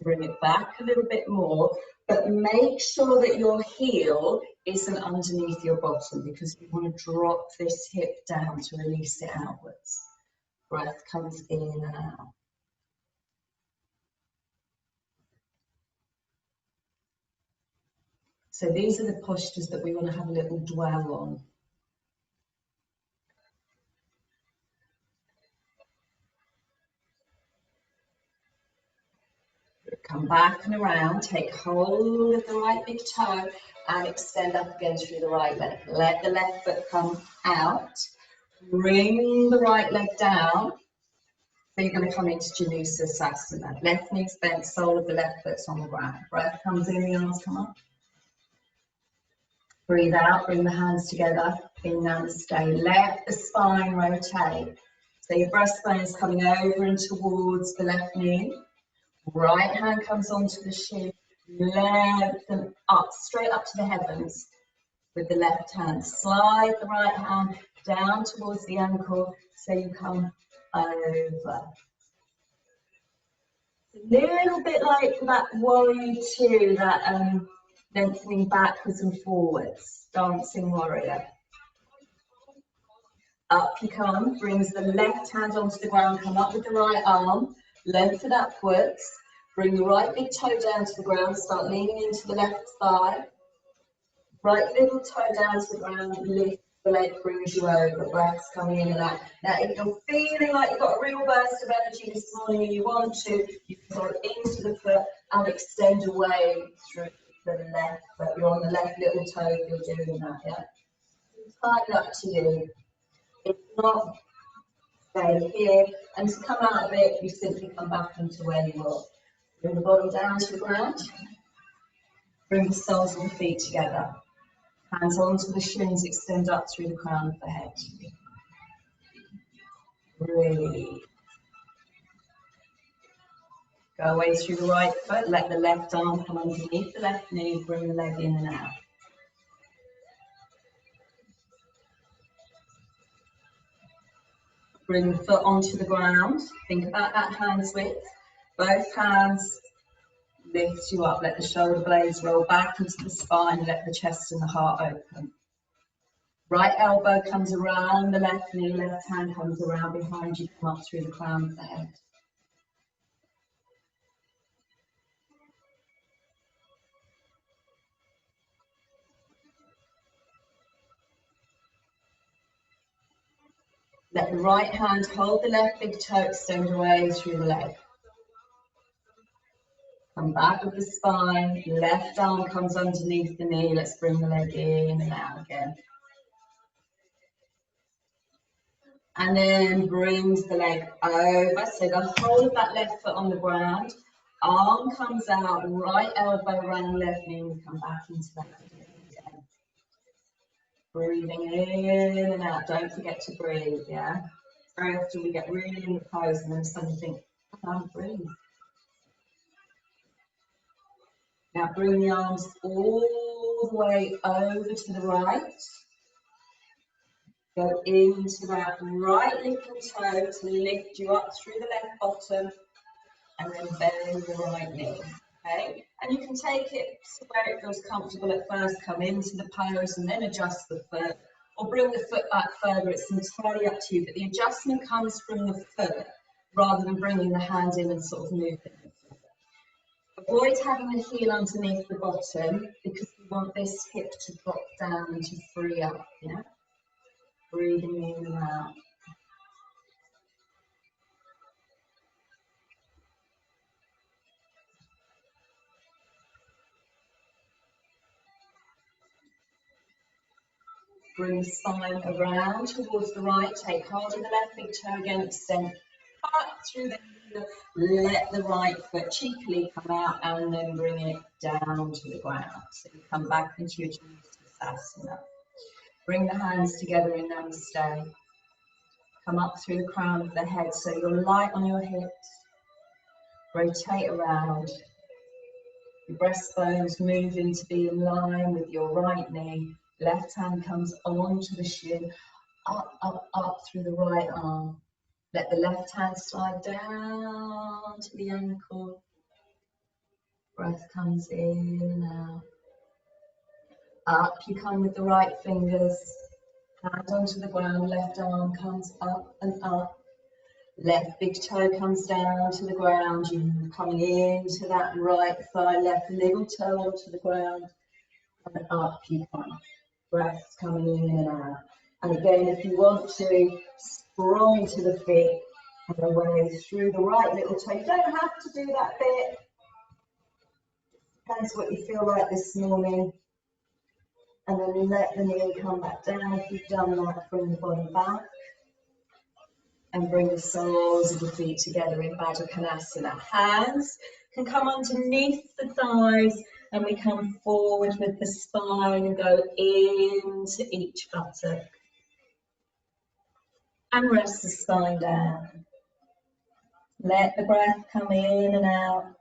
Bring it back a little bit more, but make sure that your heel isn't underneath your bottom because you want to drop this hip down to release it outwards. Breath comes in and out. So these are the postures that we want to have a little dwell on. Come back and around, take hold of the right big toe and extend up again through the right leg. Let the left foot come out, bring the right leg down. So you're going to come into Janu Sirsasana. Left knee's bent, sole of the left foot's on the ground. Breath comes in, the arms come up. Breathe out, bring the hands together in Namaste. Let the spine rotate. So your breastbone is coming over and towards the left knee. Right hand comes onto the shin, lengthen up, straight up to the heavens with the left hand. Slide the right hand down towards the ankle so you come over. A little bit like that warrior two, that lengthening backwards and forwards, dancing warrior. Up you come, brings the left hand onto the ground, come up with the right arm. Lengthen upwards. Bring the right big toe down to the ground. Start leaning into the left thigh. Right little toe down to the ground. Lift the leg, brings you over. Breaths coming in and out. Now, if you're feeling like you've got a real burst of energy this morning and you want to, you can go into the foot and extend away through the left foot. You're on the left little toe if you're doing that, yeah? It's up to you. If not, stay here. And to come out of it, you simply come back into where you were. Bring the bottom down to the ground. Bring the soles of the feet together. Hands onto the shins, extend up through the crown of the head. Breathe. Go away through the right foot, let the left arm come underneath the left knee, bring the leg in and out. Bring the foot onto the ground. Think about that hand's width. Both hands lift you up. Let the shoulder blades roll back into the spine. Let the chest and the heart open. Right elbow comes around the left knee. Left hand comes around behind you. Come up through the crown of the head. Let the right hand hold the left big toe, extend away through the leg. Come back with the spine, left arm comes underneath the knee. Let's bring the leg in and out again. And then brings the leg over, so the whole of that left foot on the ground. Arm comes out, right elbow around left knee, and we come back into that again. Breathing in and out, don't forget to breathe, yeah? Very often we get really in the pose and then suddenly think, I can't breathe. Now bring the arms all the way over to the right. Go into that right little toe to lift you up through the left bottom and then bend the right knee, okay? And you can take it to where it feels comfortable at first, come into the pose and then adjust the foot or bring the foot back further. It's entirely up to you, but the adjustment comes from the foot rather than bringing the hand in and sort of moving it. Avoid having the heel underneath the bottom because we want this hip to drop down and to free up, yeah? Breathing in and out. Bring the spine around towards the right, take hold of the left big toe again, extend up through the heel, let the right foot cheekily come out and then bring it down to the ground. So you come back into your Janu Sirsasana. Bring the hands together in Namaste. Come up through the crown of the head so you're light on your hips. Rotate around. Your breastbones moving to be in line with your right knee. Left hand comes onto the shin, up, up, up through the right arm. Let the left hand slide down to the ankle. Breath comes in and out. Up you come with the right fingers. Hand onto the ground, left arm comes up and up. Left big toe comes down to the ground. You're coming into that right thigh, left little toe onto the ground. And up you come. Breaths coming in and out. And again, if you want to, sprawl to the feet and away through the right little toe. You don't have to do that bit. Depends what you feel like this morning. And then let the knee come back down. If you've done that, bring the body back. And bring the soles of the feet together in Baddha Konasana. Hands can come underneath the thighs and we come forward with the spine and go into each buttock. And rest the spine down. Let the breath come in and out.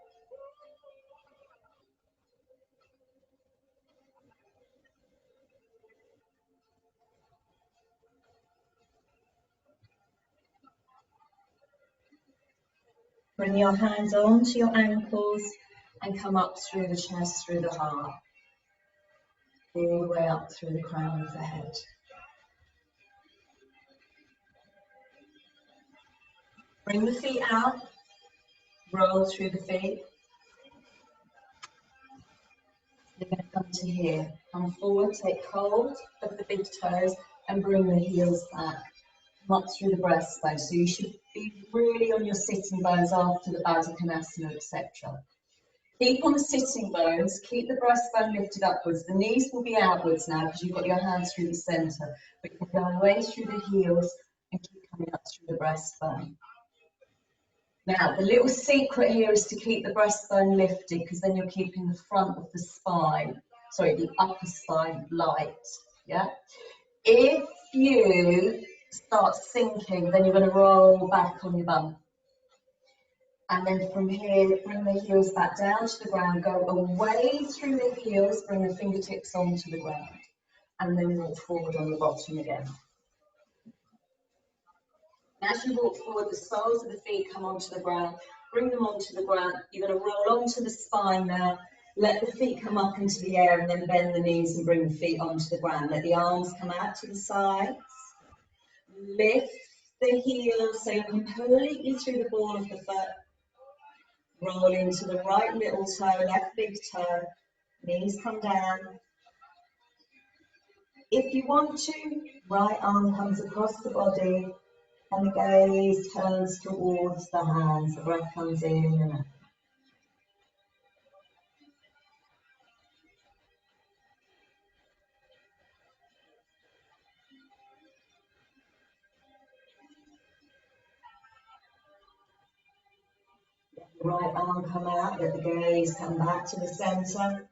Bring your hands onto your ankles and come up through the chest, through the heart. All the way up through the crown of the head. Bring the feet out. Roll through the feet. You're going to come to here. Come forward, take hold of the big toes and bring the heels back. Come up through the breastbone. So you should be really on your sitting bones after the Baddha Konasana, etc. Keep on the sitting bones, keep the breastbone lifted upwards. The knees will be outwards now because you've got your hands through the centre. But you can go away through the heels and keep coming up through the breastbone. Now, the little secret here is to keep the breastbone lifted because then you're keeping the front of the spine, sorry, the upper spine light, yeah? If you start sinking, then you're going to roll back on your bum. And then from here, bring the heels back down to the ground, go away through the heels, bring the fingertips onto the ground, and then walk forward on the bottom again. As you walk forward, the soles of the feet come onto the ground, bring them onto the ground. You're going to roll onto the spine now, let the feet come up into the air and then bend the knees and bring the feet onto the ground. Let the arms come out to the sides. Lift the heels so you're completely through the ball of the foot. Roll into the right little toe, left big toe. Knees come down. If you want to, right arm comes across the body. And the gaze turns towards the hands, the breath comes in and out. Let the right arm come out, let the gaze come back to the centre.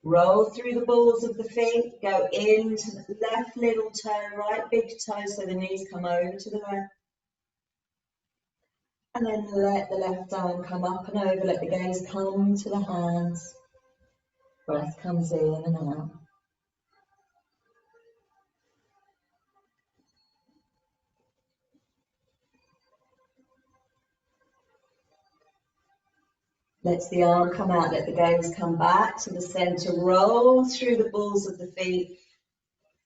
Roll through the balls of the feet, go into the left little toe, right big toe, so the knees come over to the left. And then let the left arm come up and over, let the gaze come to the hands. Breath comes in and out. Let the arm come out, let the gaze come back to the centre, roll through the balls of the feet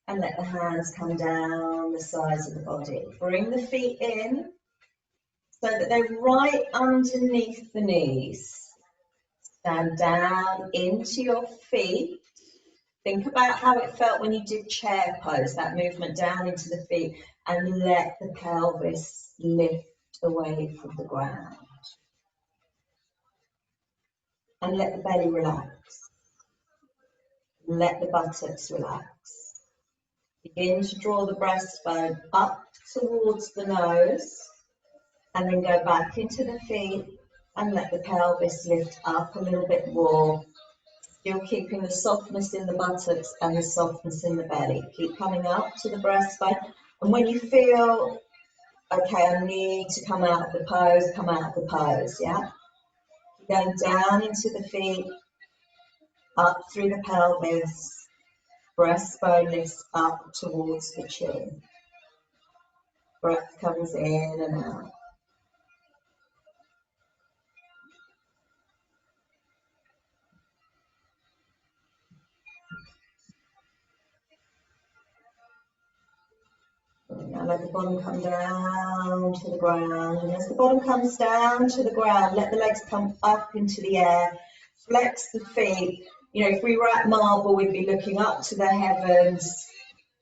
and let the hands come down the sides of the body. Bring the feet in so that they're right underneath the knees. Stand down into your feet. Think about how it felt when you did chair pose, that movement down into the feet, and let the pelvis lift away from the ground. And let the belly relax. Let the buttocks relax. Begin to draw the breastbone up towards the nose and then go back into the feet and let the pelvis lift up a little bit more. Still keeping the softness in the buttocks and the softness in the belly. Keep coming up to the breastbone. And when you feel, okay, I need to come out of the pose, come out of the pose, yeah? Going down into the feet, up through the pelvis. Breastbone lifts up towards the chin. Breath comes in and out. Now let the bottom come down to the ground. And as the bottom comes down to the ground, let the legs come up into the air. Flex the feet. You know, if we were at marble, we'd be looking up to the heavens,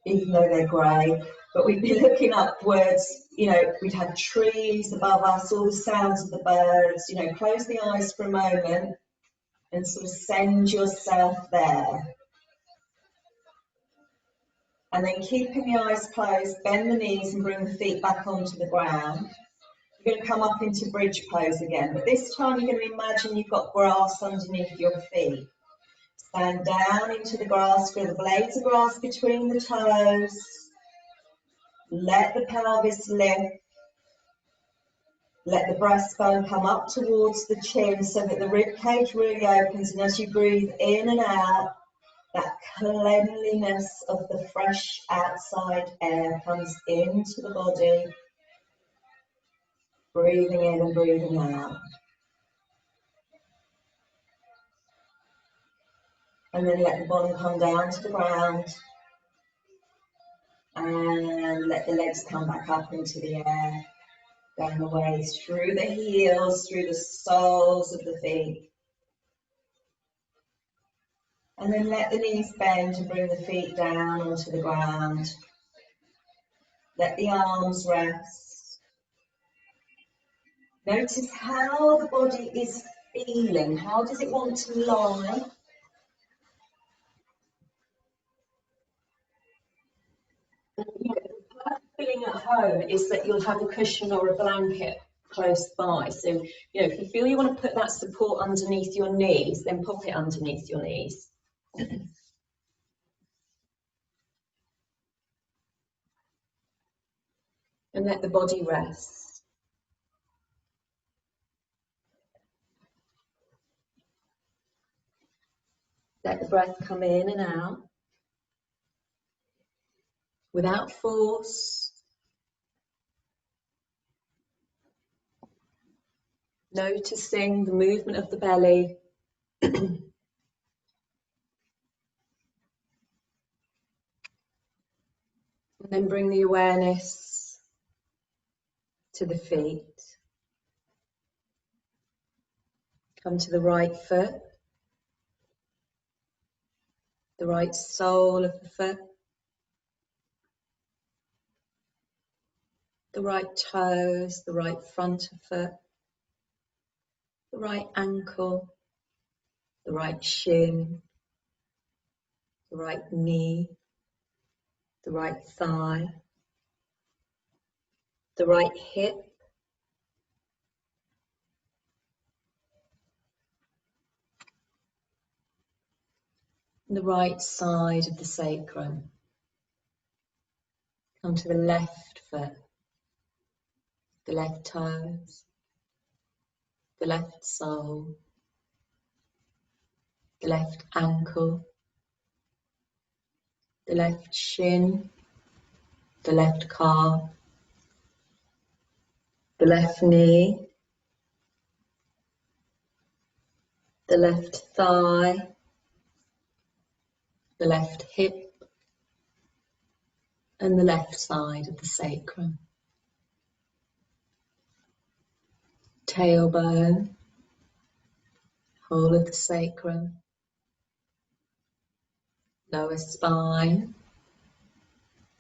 even though they're grey. But we'd be looking upwards. You know, we'd have trees above us, all the sounds of the birds. You know, close the eyes for a moment and sort of send yourself there. And then keeping the eyes closed, bend the knees and bring the feet back onto the ground. You're going to come up into bridge pose again, but this time you're going to imagine you've got grass underneath your feet. Stand down into the grass, feel the blades of grass between the toes. Let the pelvis lift. Let the breastbone come up towards the chin so that the rib cage really opens, and as you breathe in and out, that cleanliness of the fresh outside air comes into the body. Breathing in and breathing out. And then let the bottom come down to the ground. And let the legs come back up into the air. Going away through the heels, through the soles of the feet. And then let the knees bend to bring the feet down onto the ground. Let the arms rest. Notice how the body is feeling. How does it want to lie? Feeling at home is that you'll have a cushion or a blanket close by. So, if you feel you want to put that support underneath your knees, then pop it underneath your knees. And let the body rest. Let the breath come in and out without force. Noticing the movement of the belly. And then bring the awareness to the feet. Come to the right foot, the right sole of the foot, the right toes, the right front of foot, the right ankle, the right shin, the right knee, the right thigh, the right hip, and the right side of the sacrum. Come to the left foot, the left toes, the left sole, the left ankle, the left shin, the left calf, the left knee, the left thigh, the left hip, and the left side of the sacrum. Tailbone, whole of the sacrum, lower spine,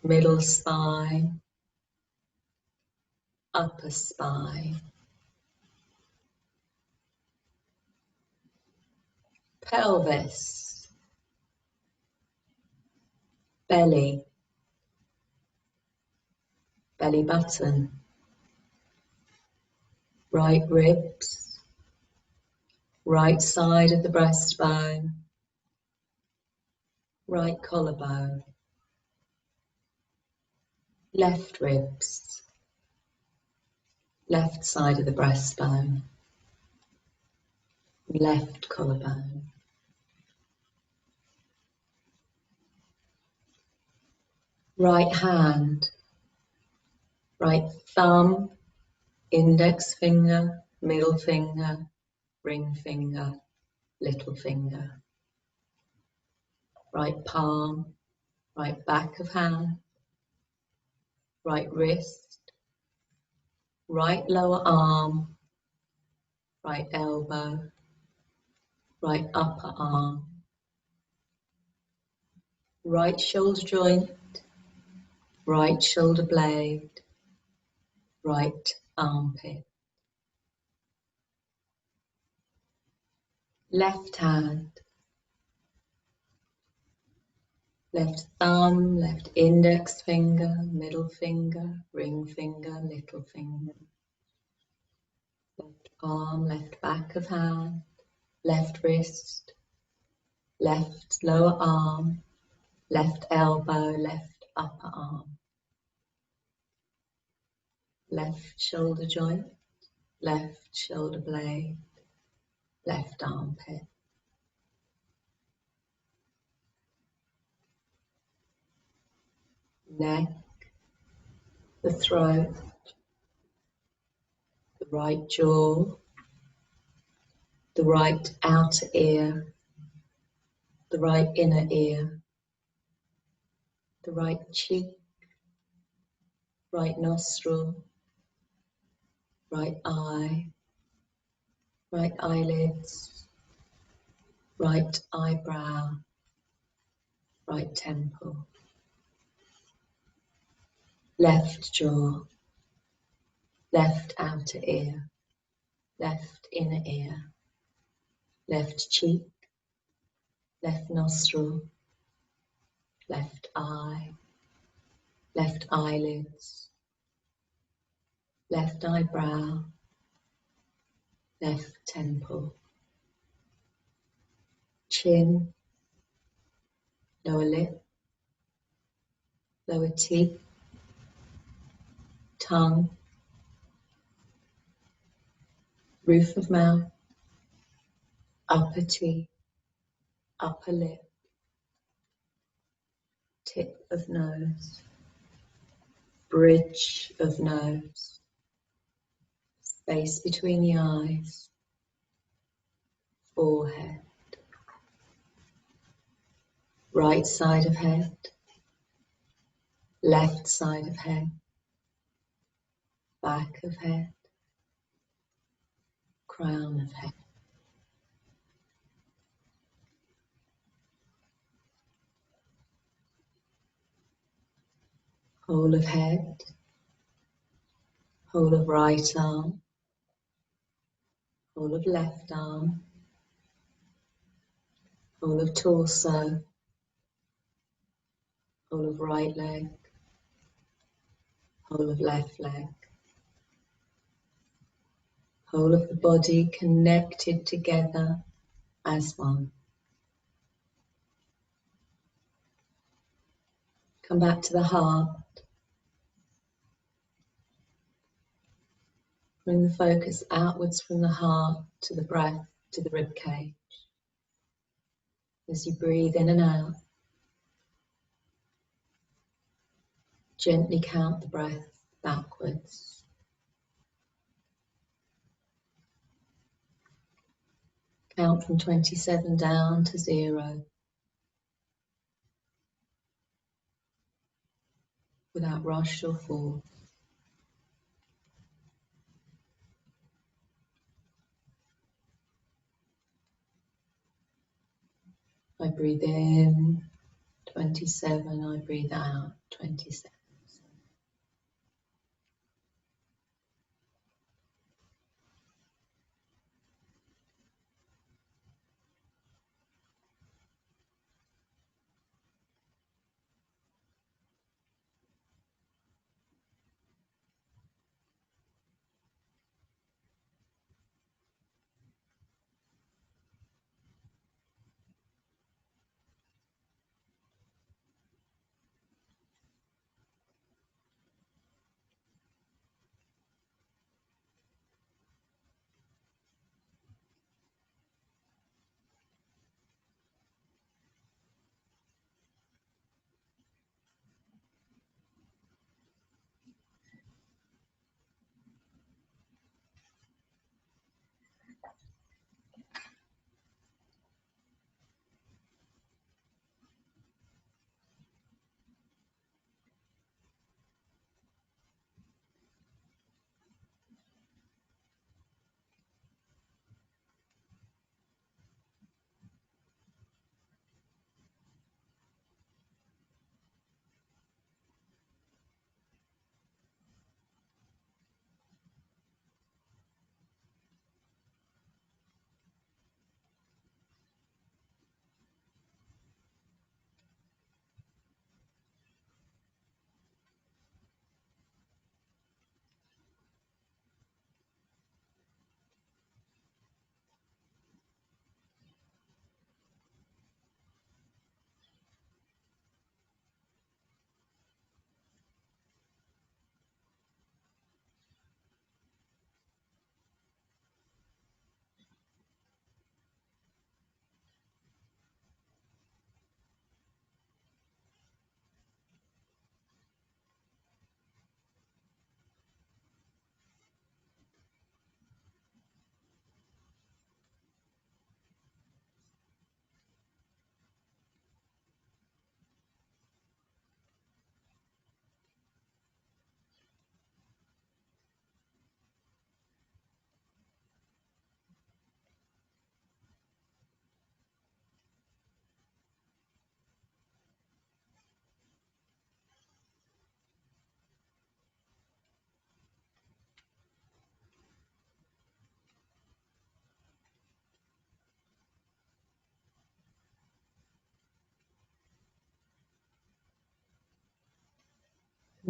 middle spine, upper spine. Pelvis, belly, belly button, right ribs, right side of the breastbone, right collarbone, left ribs, left side of the breastbone, left collarbone. Right hand, right thumb, index finger, middle finger, ring finger, little finger. Right palm, right back of hand, right wrist, right lower arm, right elbow, right upper arm, right shoulder joint, right shoulder blade, right armpit. Left hand, left thumb, left index finger, middle finger, ring finger, little finger. Left palm, left back of hand, left wrist, left lower arm, left elbow, left upper arm. Left shoulder joint, left shoulder blade, left armpit. Neck, the throat, the right jaw, the right outer ear, the right inner ear, the right cheek, right nostril, right eye, right eyelids, right eyebrow, right temple, left jaw, left outer ear, left inner ear, left cheek, left nostril, left eye, left eyelids, left eyebrow, left temple, chin, lower lip, lower teeth, tongue, roof of mouth, upper teeth, upper lip, tip of nose, bridge of nose, space between the eyes, forehead, right side of head, left side of head, back of head, crown of head. Whole of head, whole of right arm, whole of left arm, whole of torso, whole of right leg, whole of left leg, whole of the body connected together as one. Come back to the heart. Bring the focus outwards from the heart to the breath, to the rib cage. As you breathe in and out, gently count the breath backwards. Count from 27 down to 0 without rush or force. I breathe in 27, I breathe out 27.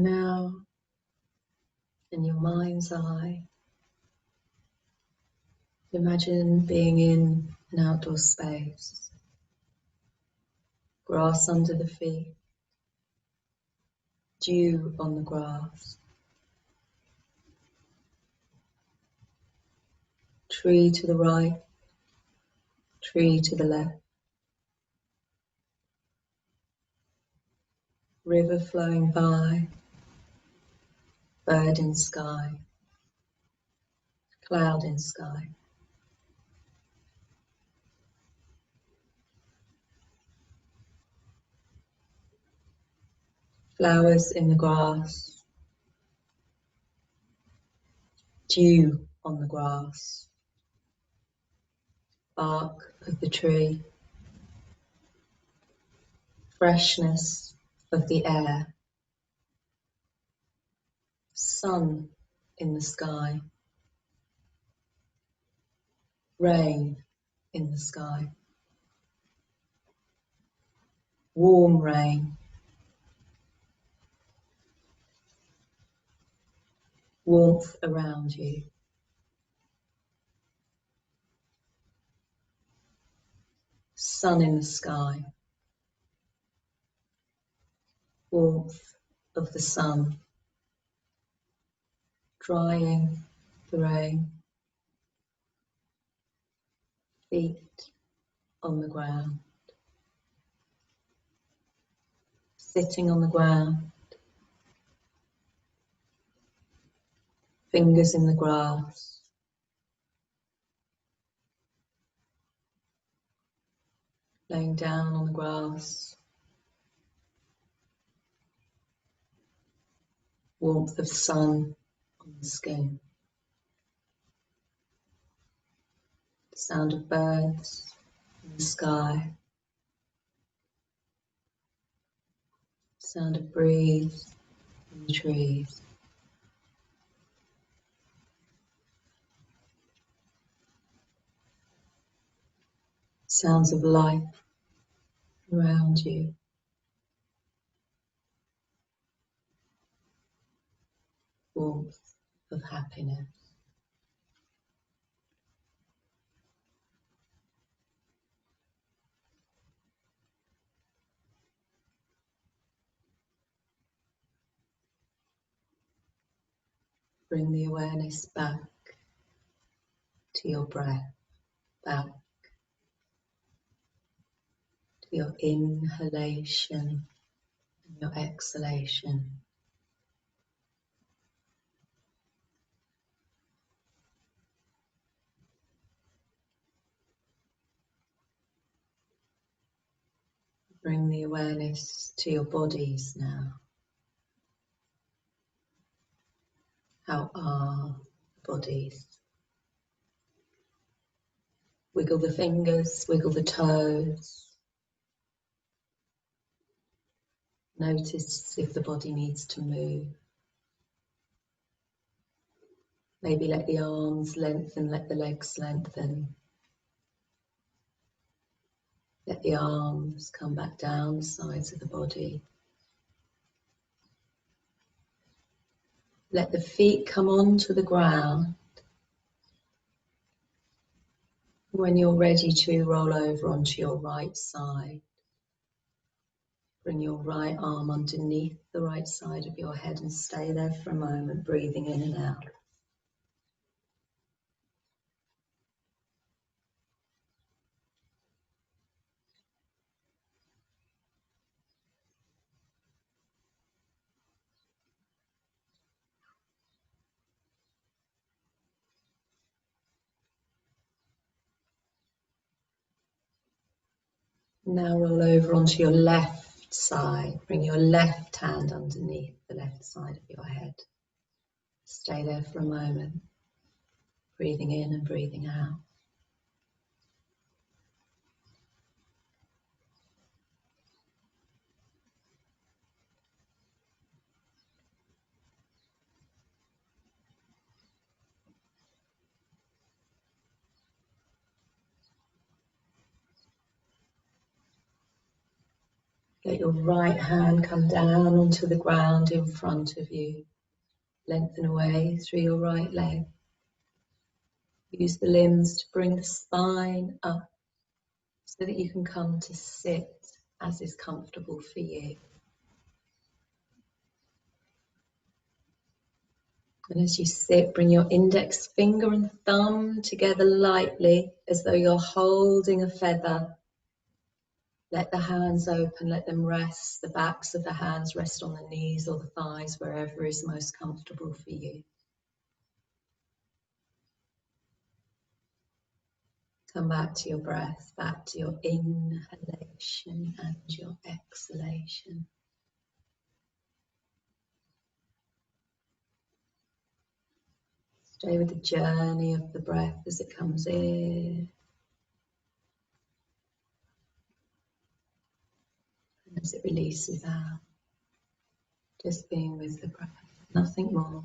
Now, in your mind's eye, imagine being in an outdoor space, grass under the feet, dew on the grass, tree to the right, tree to the left, river flowing by, bird in sky, cloud in sky. Flowers in the grass, dew on the grass, bark of the tree, freshness of the air, sun in the sky, rain in the sky, warm rain, warmth around you. Sun in the sky, warmth of the sun, drying the rain, feet on the ground, sitting on the ground, fingers in the grass, laying down on the grass, warmth of sun on the skin, the sound of birds in the sky, sound of breeze in the trees. Sounds of life around you. Warmth of happiness. Bring the awareness back to your breath, back to your inhalation and your exhalation. Bring the awareness to your bodies now. How are the bodies? Wiggle the fingers, wiggle the toes. Notice if the body needs to move. Maybe let the arms lengthen, let the legs lengthen. Let the arms come back down the sides of the body. Let the feet come onto the ground. When you're ready to roll over onto your right side, bring your right arm underneath the right side of your head and stay there for a moment, breathing in and out. Now roll over onto your left side. Bring your left hand underneath the left side of your head. Stay there for a moment, breathing in and breathing out. Let your right hand come down onto the ground in front of you. Lengthen away through your right leg. Use the limbs to bring the spine up so that you can come to sit as is comfortable for you. And as you sit, bring your index finger and thumb together lightly as though you're holding a feather. Let the hands open, let them rest. The backs of the hands rest on the knees or the thighs, wherever is most comfortable for you. Come back to your breath, back to your inhalation and your exhalation. Stay with the journey of the breath as it comes in and as it releases out. Just being with the breath, nothing more.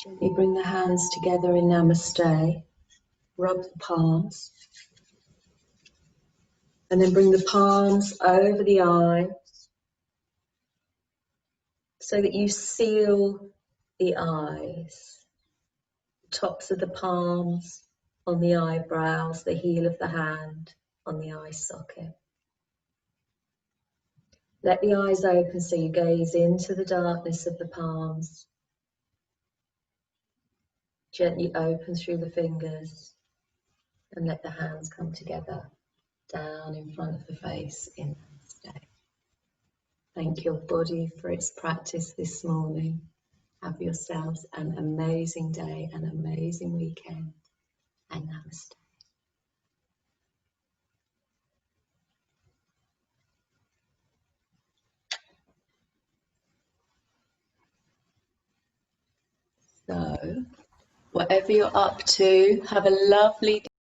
Gently bring the hands together in Namaste. Rub the palms. And then bring the palms over the eyes so that you seal the eyes. Tops of the palms on the eyebrows, the heel of the hand on the eye socket. Let the eyes open so you gaze into the darkness of the palms. Gently open through the fingers and let the hands come together down in front of the face in Namaste. Thank your body for its practice this morning. Have yourselves an amazing day, an amazing weekend, and Namaste. So, whatever you're up to, have a lovely day.